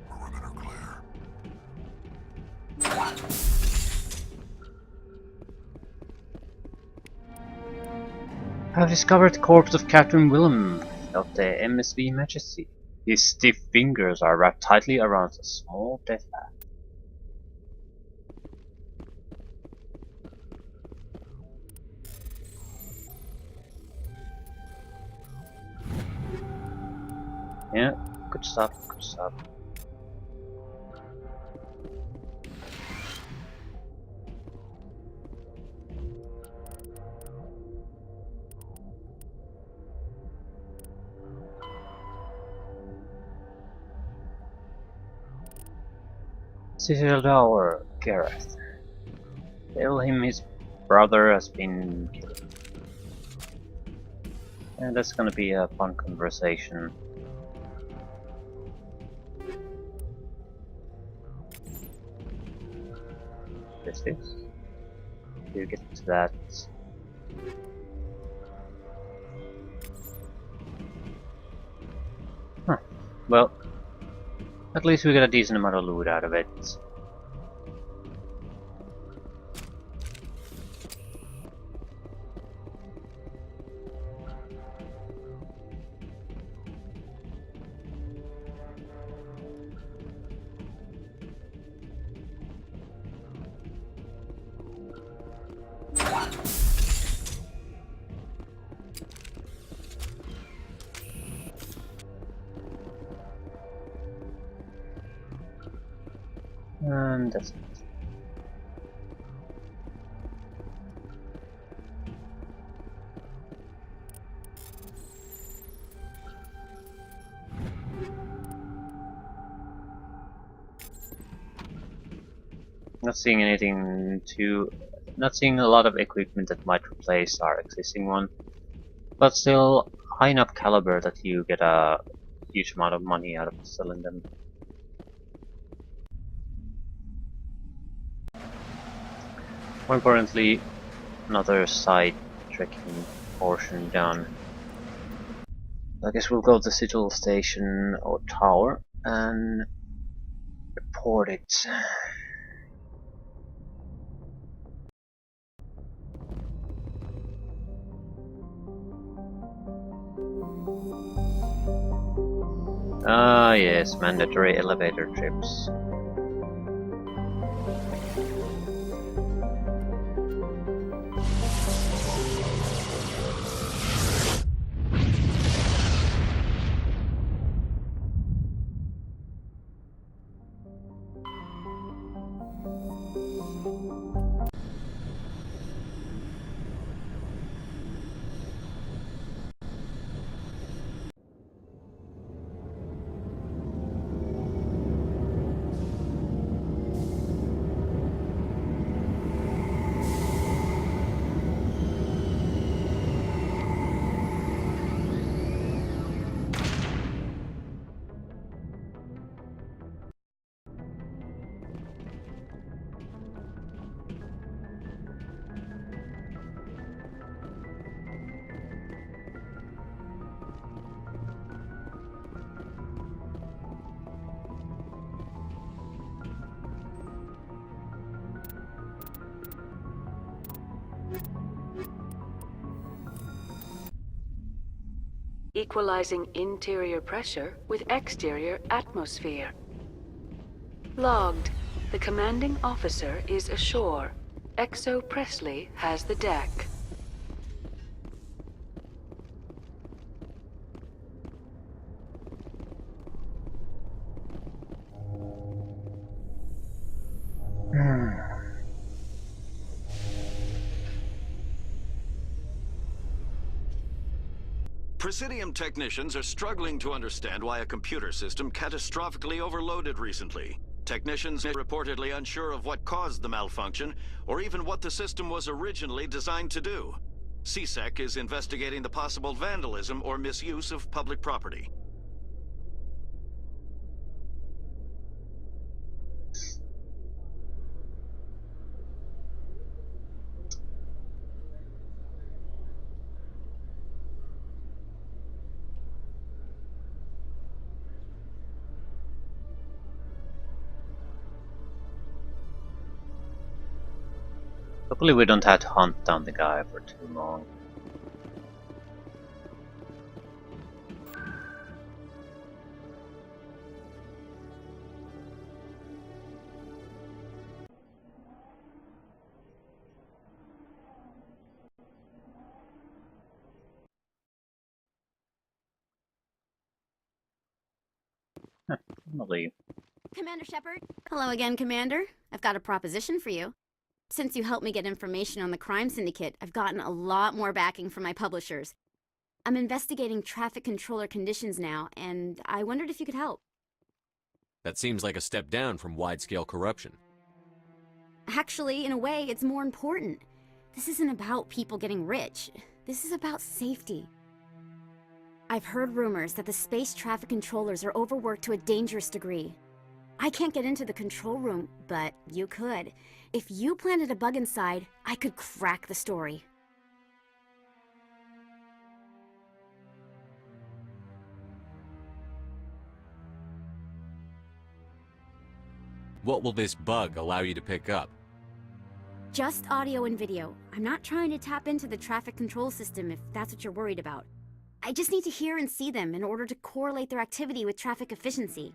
Perimeter clear. Have discovered the corpse of Captain Willem of the MSV Majesty. His stiff fingers are wrapped tightly around a small death bat. Yeah, good stuff, good stuff. Cecil Dower, Gareth. Tell him his brother has been killed. And that's gonna be a fun conversation. This is. You get to that. Huh. Well, at least we got a decent amount of loot out of it. And that's it. Not seeing anything too... Not seeing a lot of equipment that might replace our existing one. But still, high enough caliber that you get a huge amount of money out of selling them. More importantly, another side trekking portion done. I guess we'll go to the Sigil station or tower and report it. Ah yes, mandatory elevator trips. Equalizing interior pressure with exterior atmosphere. Logged. The commanding officer is ashore. Exo Presley has the deck. Presidium technicians are struggling to understand why a computer system catastrophically overloaded recently. Technicians are reportedly unsure of what caused the malfunction, or even what the system was originally designed to do. CSEC is investigating the possible vandalism or misuse of public property. Hopefully we don't have to hunt down the guy for too long. I'm gonna leave. Commander Shepard? Hello again, Commander. I've got a proposition for you. Since you helped me get information on the crime syndicate, I've gotten a lot more backing from my publishers. I'm investigating traffic controller conditions now, and I wondered if you could help. That seems like a step down from wide-scale corruption. Actually, in a way, it's more important. This isn't about people getting rich. This is about safety. I've heard rumors that the space traffic controllers are overworked to a dangerous degree. I can't get into the control room, but you could. If you planted a bug inside, I could crack the story. What will this bug allow you to pick up? Just audio and video. I'm not trying to tap into the traffic control system if that's what you're worried about. I just need to hear and see them in order to correlate their activity with traffic efficiency.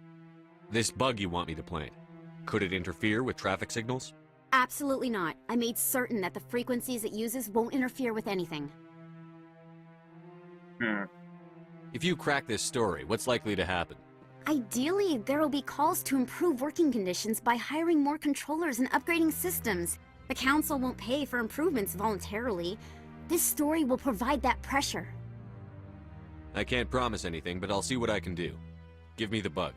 This bug you want me to plant, could it interfere with traffic signals? Absolutely not. I made certain that the frequencies it uses won't interfere with anything. If you crack this story, what's likely to happen? Ideally, there will be calls to improve working conditions by hiring more controllers and upgrading systems. The Council won't pay for improvements voluntarily. This story will provide that pressure. I can't promise anything, but I'll see what I can do. Give me the bug.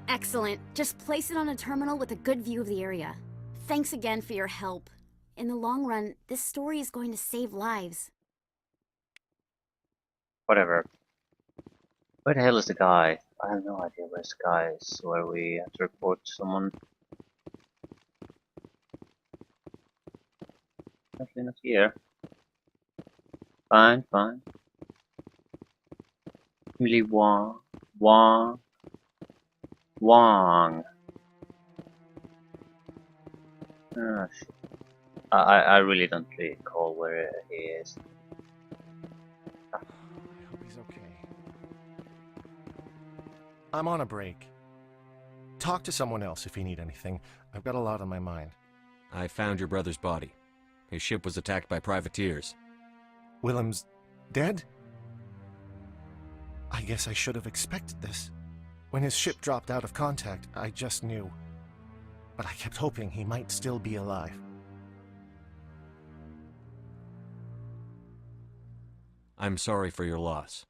Excellent. Just place it on a terminal with a good view of the area. Thanks again for your help. In the long run, this story is going to save lives. Whatever. Where the hell is the guy? I have no idea where this guy is. Where we have to report to someone. Definitely not here. Fine, fine. Really Wong. Ah, shit. I really don't recall where he is. I hope he's okay. I'm on a break. Talk to someone else if you need anything. I've got a lot on my mind. I found your brother's body. His ship was attacked by privateers. Willem's dead? I guess I should have expected this. When his ship dropped out of contact, I just knew. But I kept hoping he might still be alive. I'm sorry for your loss.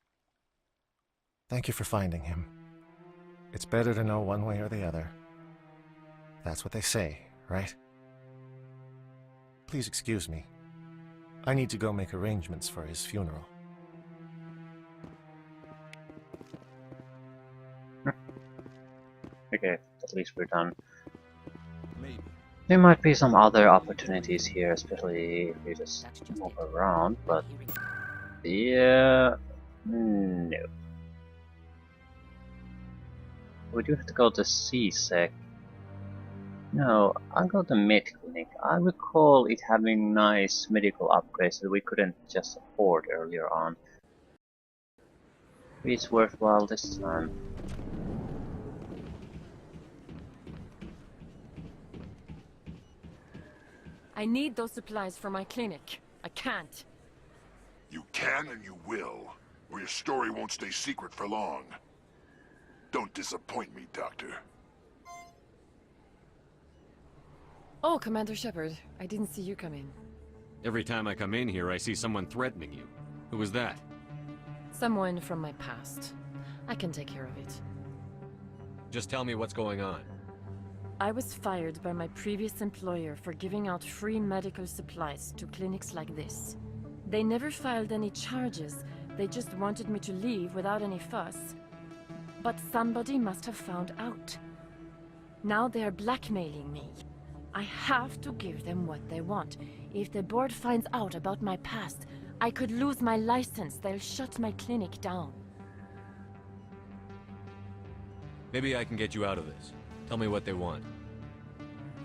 Thank you for finding him. It's better to know one way or the other. That's what they say, right? Please excuse me. I need to go make arrangements for his funeral. Okay, at least we're done. There might be some other opportunities here, especially if we just move around, but yeah, no. We do have to go to C-Sec. No, I'll go to Med Clinic. I recall it having nice medical upgrades that we couldn't just afford earlier on. Maybe it's worthwhile this time. I need those supplies for my clinic. I can't. You can and you will, or your story won't stay secret for long. Don't disappoint me, Doctor. Oh, Commander Shepard. I didn't see you come in. Every time I come in here, I see someone threatening you. Who was that? Someone from my past. I can take care of it. Just tell me what's going on. I was fired by my previous employer for giving out free medical supplies to clinics like this. They never filed any charges, they just wanted me to leave without any fuss. But somebody must have found out. Now they are blackmailing me. I have to give them what they want. If the board finds out about my past, I could lose my license. They'll shut my clinic down. Maybe I can get you out of this. Tell me what they want.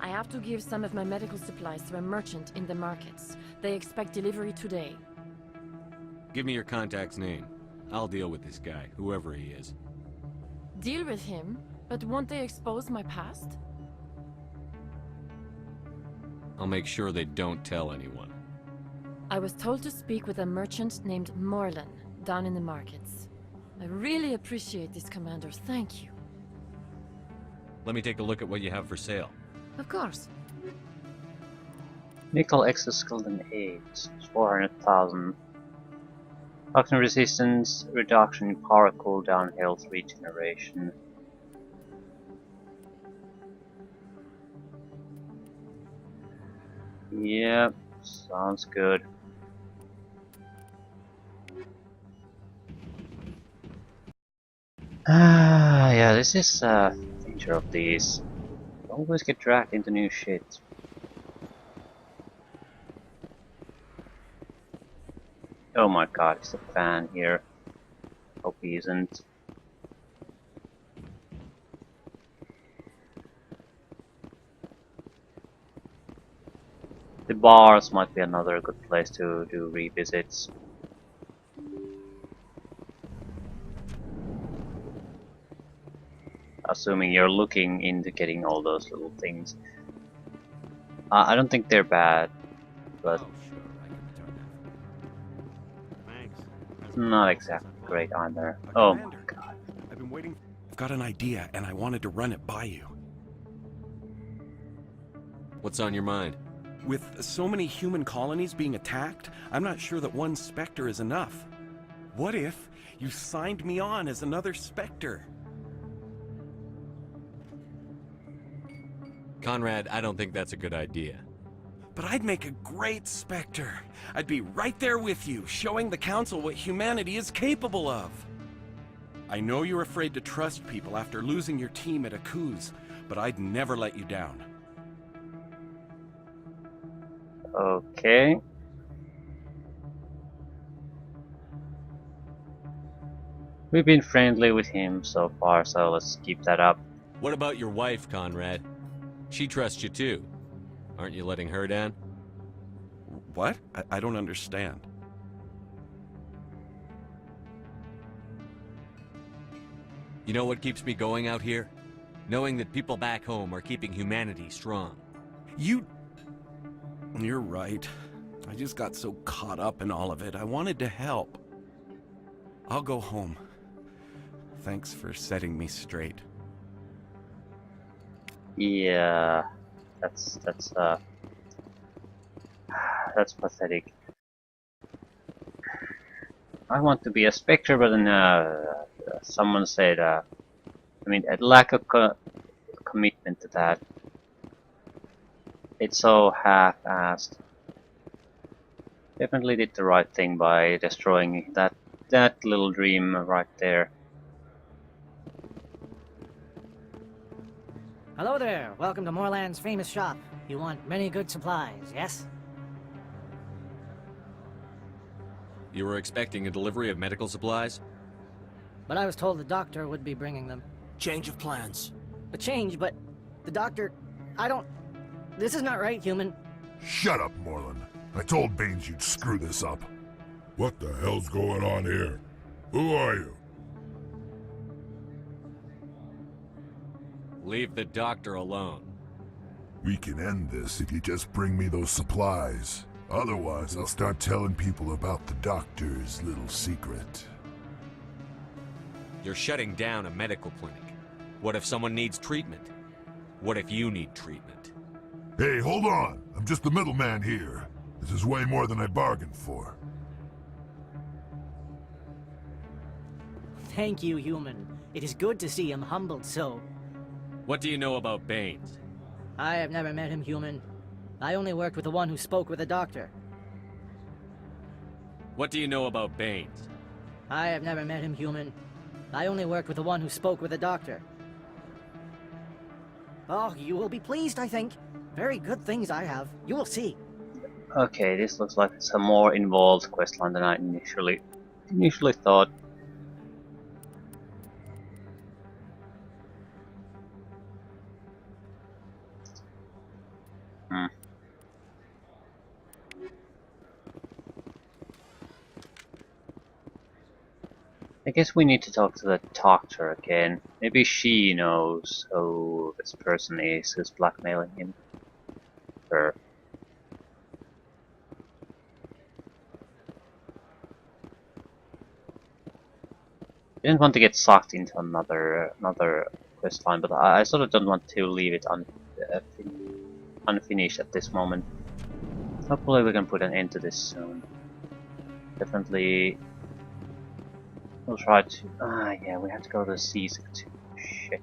I have to give some of my medical supplies to a merchant in the markets. They expect delivery today. Give me your contact's name. I'll deal with this guy, whoever he is. Deal with him? But won't they expose my past? I'll make sure they don't tell anyone. I was told to speak with a merchant named Morlan, down in the markets. I really appreciate this, Commander. Thank you. Let me take a look at what you have for sale. Of course. Nickel exoskeleton 8, 400,000. Toxin resistance, reduction in power cooldown, health regeneration. Yep, sounds good. Yeah, this is danger of these. Always get dragged into new shit. Oh my god, it's a fan here. Hope he isn't. The bars might be another good place to do revisits. Assuming you're looking into getting all those little things. I don't think they're bad, but not exactly great either. Oh my god. I've been waiting. I've got an idea and I wanted to run it by you. What's on your mind? With so many human colonies being attacked, I'm not sure that one Spectre is enough. What if you signed me on as another Spectre? Conrad, I don't think that's a good idea. But I'd make a great Spectre. I'd be right there with you, showing the Council what humanity is capable of. I know you're afraid to trust people after losing your team at Akuz, but I'd never let you down. Okay. We've been friendly with him so far, so let's keep that up. What about your wife, Conrad? She trusts you too. Aren't you letting her down? What? I don't understand. You know what keeps me going out here? Knowing that people back home are keeping humanity strong. You're right. I just got so caught up in all of it. I wanted to help. I'll go home. Thanks for setting me straight. Yeah, that's pathetic. I want to be a Spectre, but then someone said, I mean, a lack of commitment to that. It's so half-assed. Definitely did the right thing by destroying that little dream right there. Hello there. Welcome to Moorland's famous shop. You want many good supplies, yes? You were expecting a delivery of medical supplies? But I was told the doctor would be bringing them. Change of plans. A change, but the doctor... I don't... This is not right, human. Shut up, Moorland. I told Baines you'd screw this up. What the hell's going on here? Who are you? Leave the doctor alone. We can end this if you just bring me those supplies. Otherwise, I'll start telling people about the doctor's little secret. You're shutting down a medical clinic. What if someone needs treatment? What if you need treatment? Hey, hold on! I'm just the middleman here. This is way more than I bargained for. Thank you, human. It is good to see him humbled so. What do you know about Baines? I have never met him, human. I only worked with the one who spoke with the doctor. What do you know about Baines? I have never met him, human. I only worked with the one who spoke with the doctor. Oh, you will be pleased, I think. Very good things I have. You will see. Okay, this looks like it's a more involved questline than I initially thought. I guess we need to talk to the doctor again. Maybe she knows who this person is who's blackmailing him. Her. I didn't want to get sucked into another quest line, but I sort of don't want to leave it unfinished at this moment. Hopefully we can put an end to this soon. Definitely We'll try to... yeah, we have to go to the seas too. Shit.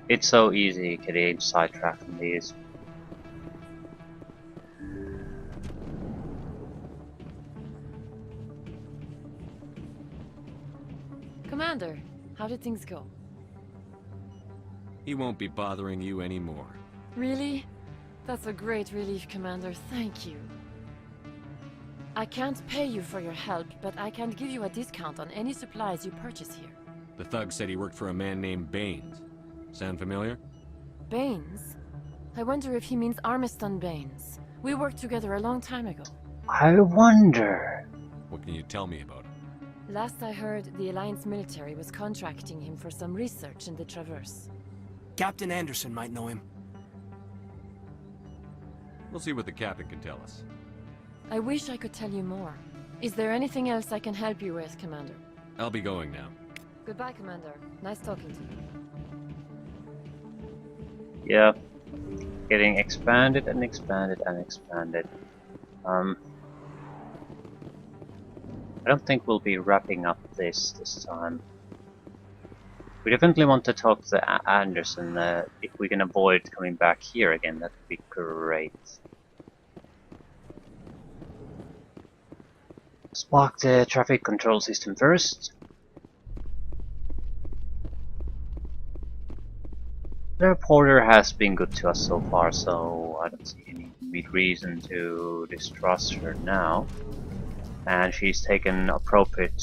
It's so easy getting sidetracked in these. Commander, how did things go? He won't be bothering you anymore. Really? That's a great relief, Commander. Thank you. I can't pay you for your help, but I can give you a discount on any supplies you purchase here. The thug said he worked for a man named Baines. Sound familiar? Baines? I wonder if he means Armiston Baines. We worked together a long time ago. I wonder. What can you tell me about him? Last I heard, the Alliance military was contracting him for some research in the Traverse. Captain Anderson might know him. We'll see what the captain can tell us. I wish I could tell you more. Is there anything else I can help you with, Commander? I'll be going now. Goodbye, Commander. Nice talking to you. Yeah. Getting expanded and expanded and expanded. I don't think we'll be wrapping up this time. We definitely want to talk to Anderson. If we can avoid coming back here again, that would be great. Spark the traffic control system first. The reporter has been good to us so far, so I don't see any big reason to distrust her now. And she's taken appropriate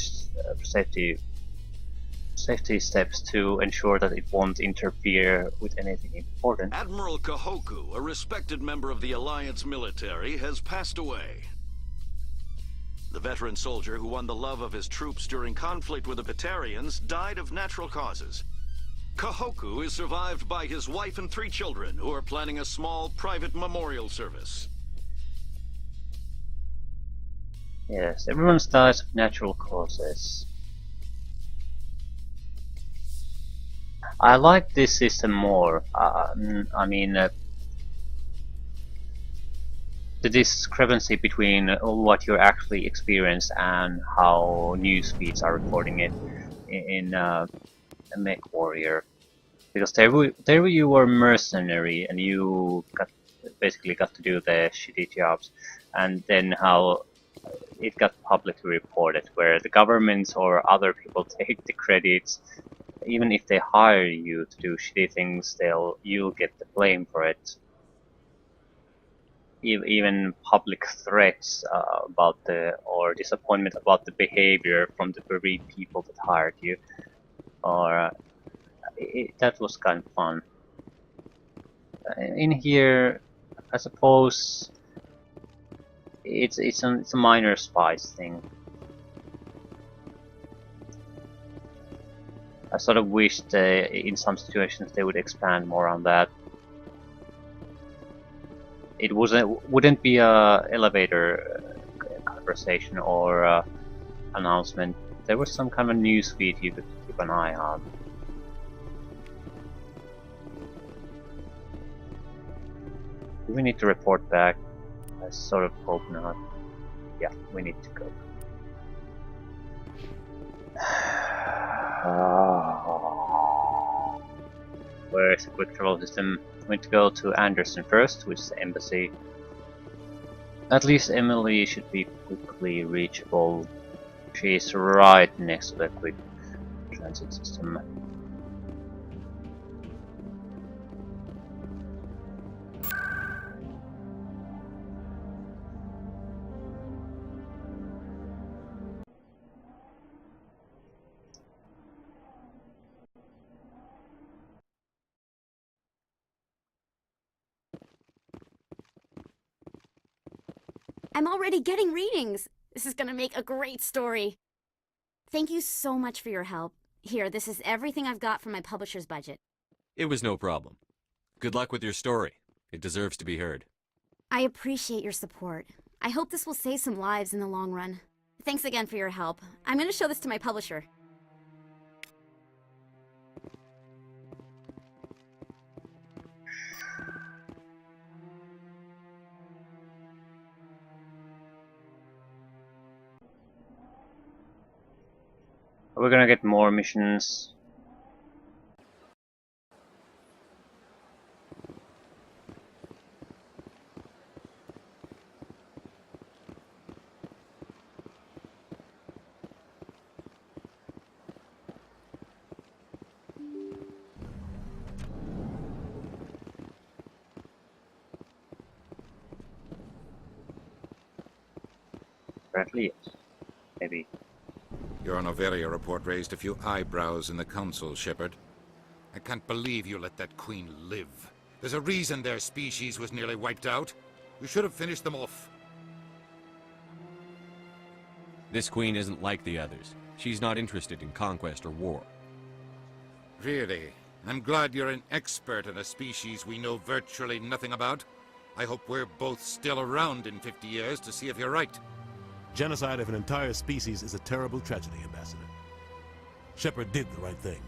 safety steps to ensure that it won't interfere with anything important. Admiral Kahoku, a respected member of the Alliance military, has passed away. The veteran soldier who won the love of his troops during conflict with the Batarians died of natural causes. Kahoku is survived by his wife and 3 children, who are planning a small private memorial service. Yes, everyone dies of natural causes. I like this system more. I mean, the discrepancy between what you actually experience and how news feeds are reporting it in a Mech Warrior. Because there you were mercenary and you basically got to do the shitty jobs, and then how it got publicly reported, where the governments or other people take the credits. Even if they hire you to do shitty things, you'll get the blame for it. Even public threats or disappointment about the behavior from the very people that hired you, or that was kind of fun. In here, I suppose it's a minor spice thing. I sort of wished in some situations they would expand more on that. It wouldn't be a elevator conversation or announcement. There was some kind of news feed you could keep an eye on. Do we need to report back? I sort of hope not. Yeah, we need to go. Where is the quick travel system? I'm going to go to Anderson first, which is the embassy. At least Emily should be quickly reachable. She's right next to the quick transit system. I'm already getting readings. This is gonna make a great story. Thank you so much for your help. Here, this is everything I've got from my publisher's budget. It was no problem. Good luck with your story. It deserves to be heard. I appreciate your support. I hope this will save some lives in the long run. Thanks again for your help. I'm gonna show this to my publisher. we're gonna get more missions. Apparently, yes. Maybe. Your Noveria report raised a few eyebrows in the Council, Shepard. I can't believe you let that queen live. There's a reason their species was nearly wiped out. You should have finished them off. This queen isn't like the others. She's not interested in conquest or war. Really? I'm glad you're an expert in a species we know virtually nothing about. I hope we're both still around in 50 years to see if you're right. Genocide of an entire species is a terrible tragedy, Ambassador. Shepard did the right thing.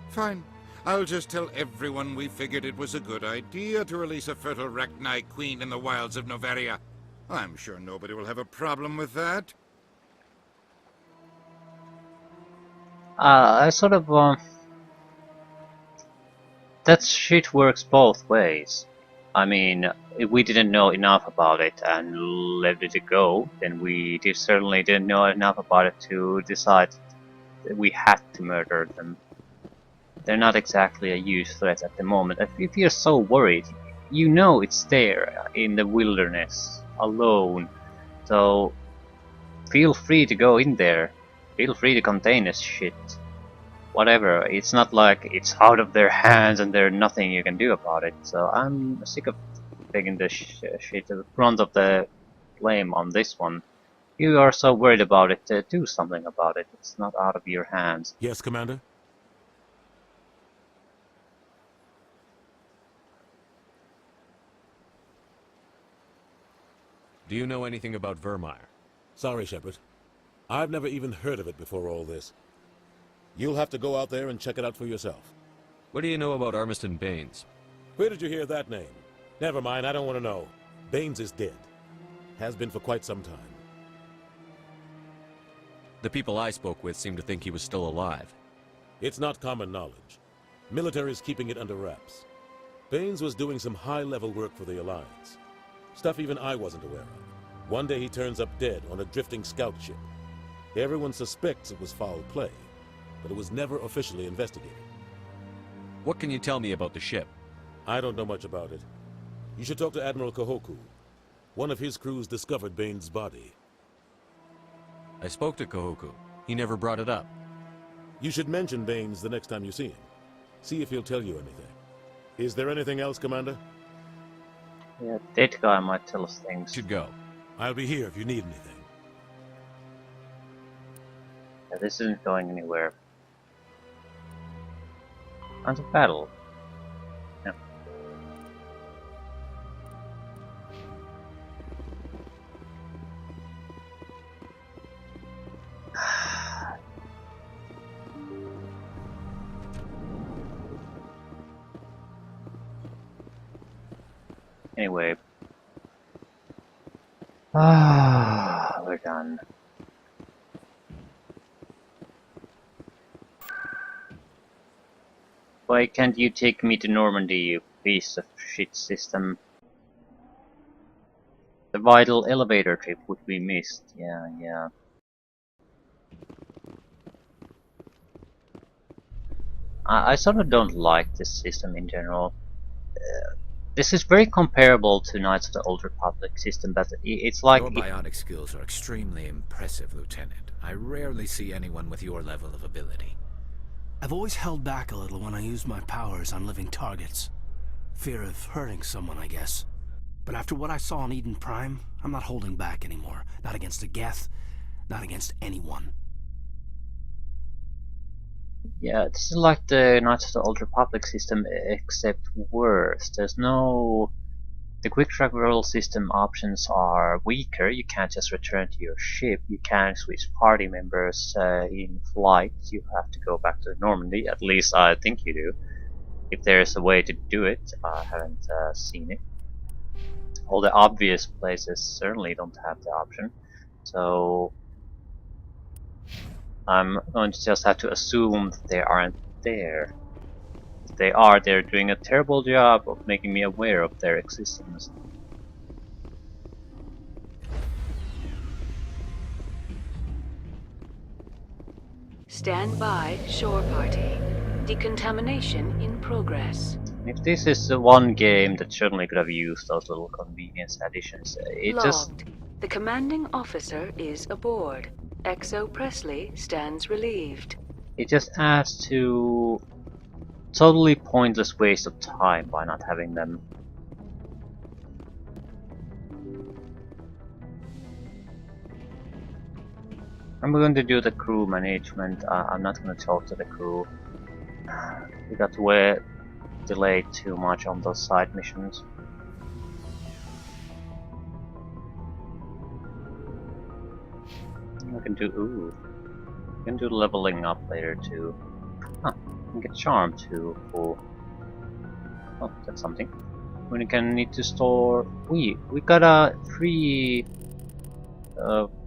Fine. I'll just tell everyone we figured it was a good idea to release a fertile Rachni queen in the wilds of Noveria. I'm sure nobody will have a problem with that. I sort of, that shit works both ways. I mean, if we didn't know enough about it and let it go, then we certainly didn't know enough about it to decide that we had to murder them. They're not exactly a huge threat at the moment. If you're so worried, you know it's there in the wilderness, alone. So, feel free to go in there. Feel free to contain this shit. Whatever, it's not like it's out of their hands and there's nothing you can do about it. So I'm sick of taking the shit to the front of the blame on this one. You are so worried about it, do something about it. It's not out of your hands. Yes, Commander? Do you know anything about Vermeer? Sorry, Shepard. I've never even heard of it before all this. You'll have to go out there and check it out for yourself. What do you know about Armiston Baines? Where did you hear that name? Never mind, I don't want to know. Baines is dead. Has been for quite some time. The people I spoke with seemed to think he was still alive. It's not common knowledge. Military's keeping it under wraps. Baines was doing some high-level work for the Alliance. Stuff even I wasn't aware of. One day he turns up dead on a drifting scout ship. Everyone suspects it was foul play, but it was never officially investigated. What can you tell me about the ship? I don't know much about it. You should talk to Admiral Kahoku. One of his crews discovered Baines' body. I spoke to Kahoku. He never brought it up. You should mention Baines the next time you see him. See if he'll tell you anything. Is there anything else, Commander? Yeah, that guy might tell us things. Should go. I'll be here if you need anything. Yeah, this isn't going anywhere. On to battle. Yeah. Anyway. We're done. Why can't you take me to Normandy, you piece of shit system? The vital elevator trip would be missed. Yeah. I sort of don't like this system in general. This is very comparable to Knights of the Old Republic system, but it's like... Your biotic skills are extremely impressive, Lieutenant. I rarely see anyone with your level of ability. I've always held back a little when I use my powers on living targets. Fear of hurting someone, I guess. But after what I saw in Eden Prime, I'm not holding back anymore. Not against a Geth, not against anyone. Yeah, this is like the Knights of the Old Republic system, except worse. There's no... The quick track roll system options are weaker. You can't just return to your ship. You can't switch party members in flight. You have to go back to Normandy. At least I think you do. If there's a way to do it, I haven't seen it. All the obvious places certainly don't have the option. So... I'm going to just have to assume that they aren't there. If they are, they're doing a terrible job of making me aware of their existence. Stand by, shore party. Decontamination in progress. If this is the one game that certainly could have used those little convenience additions, it just... Logged. The commanding officer is aboard. XO Presley stands relieved. It just adds to totally pointless waste of time by not having them. I'm going to do the crew management. I'm not going to talk to the crew. We got way delayed too much on those side missions. I can do leveling up later too. Huh, I can get charm too. Cool. Oh, that's something. We can need to store. We got a free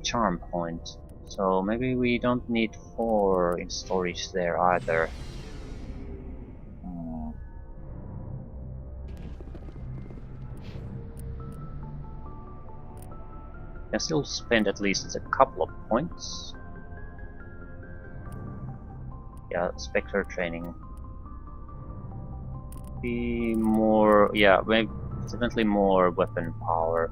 charm point, so maybe we don't need 4 in storage there either. Can still spend at least a couple of points. Yeah, Spectre training. Be more, yeah, maybe definitely more weapon power.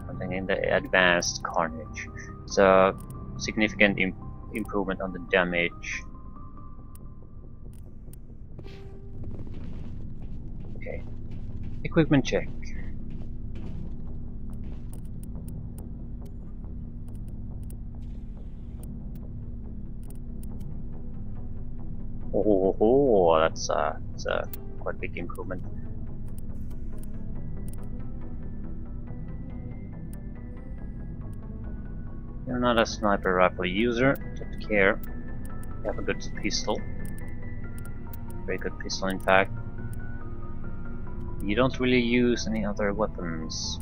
Something in the advanced carnage. It's a significant improvement on the damage. Okay. Equipment check. Oh, that's a quite big improvement. You're not a sniper rifle user, don't care. You have a good pistol. Very good pistol, in fact. You don't really use any other weapons.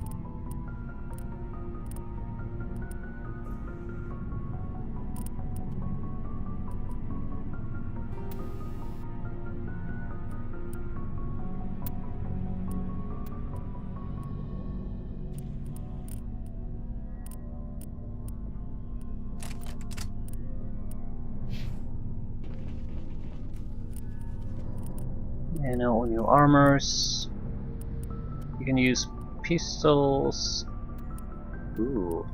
And now new armors. You can use pistols. Ooh,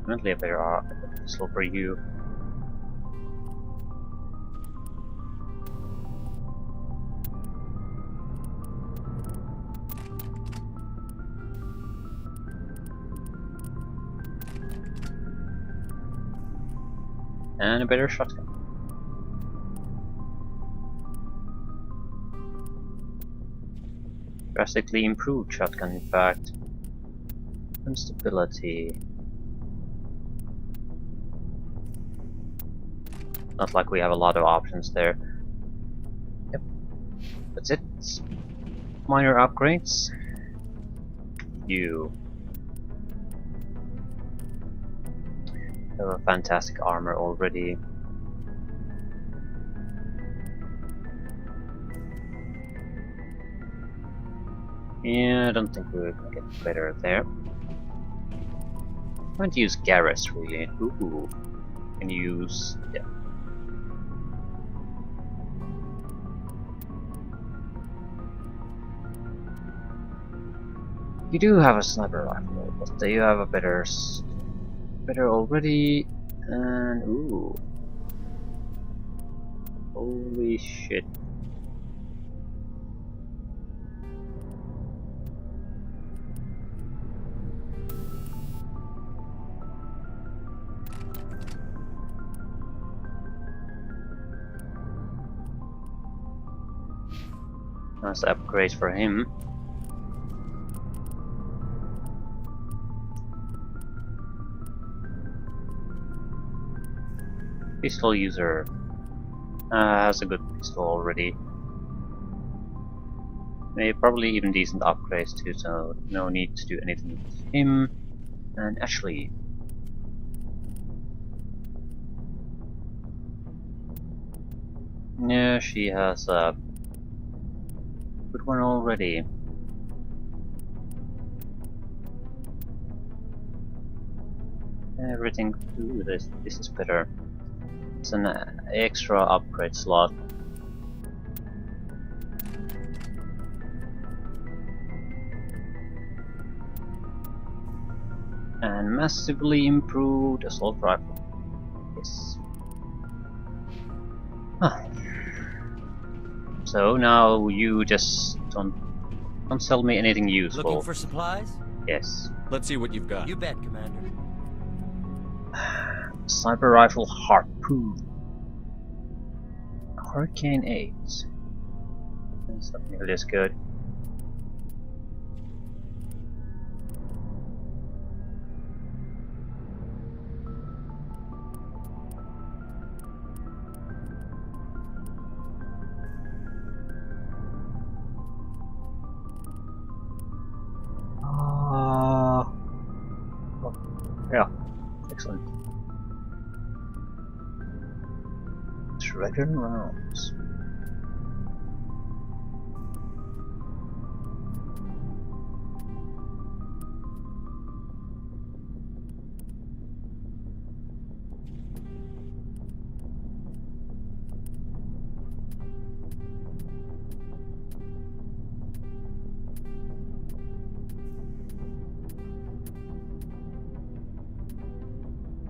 definitely a better pistol for you. And a better shotgun. Drastically improved shotgun, in fact. And stability. Not like we have a lot of options there. Yep. That's it. Minor upgrades. You have a fantastic armor already. Yeah, I don't think we can get better there. I'm going to use Garrus really. Ooh. Can use, yeah. You do have a sniper rifle, but you have a better already, and ooh. Holy shit. Nice upgrade for him. Pistol user has a good pistol already. Maybe probably even decent upgrades too, so no need to do anything with him. And actually, yeah, she has a good one already. Everything. Ooh, this is better. It's an extra upgrade slot. And massively improved assault rifle. Yes. Huh. So now you just don't sell me anything useful. Looking for supplies? Yes. Let's see what you've got. You bet, Commander. Sniper rifle harpoon. Hurricane 8. That's not nearly as good. Yeah, excellent. Shredder rounds.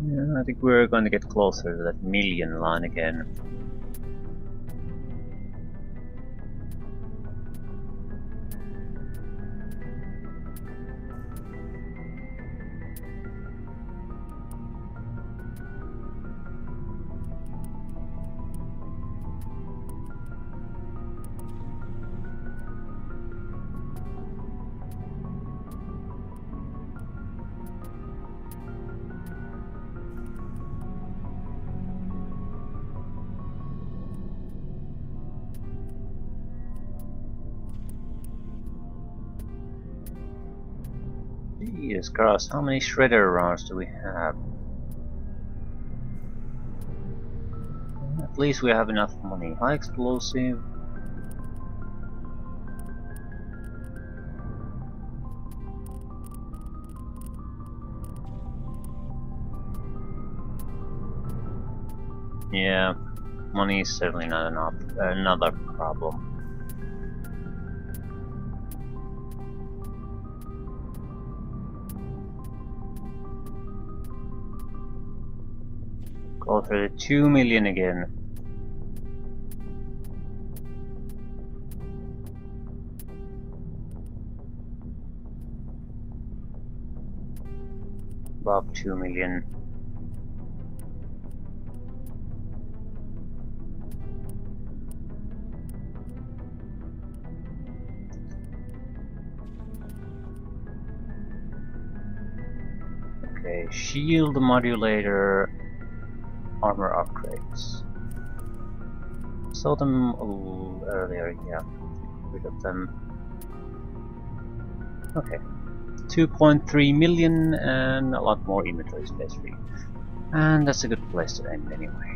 Yeah, I think we're going to get closer to that million line again. Jesus Christ, how many shredder rounds do we have? At least we have enough money. High explosive. Yeah, money is certainly not enough. Another problem. Go for the 2 million again. Above 2 million. Okay, shield modulator. Armor upgrades. Saw them a little earlier, yeah. Rid of them. Okay. 2.3 million and a lot more inventory space free. And that's a good place to end anyway.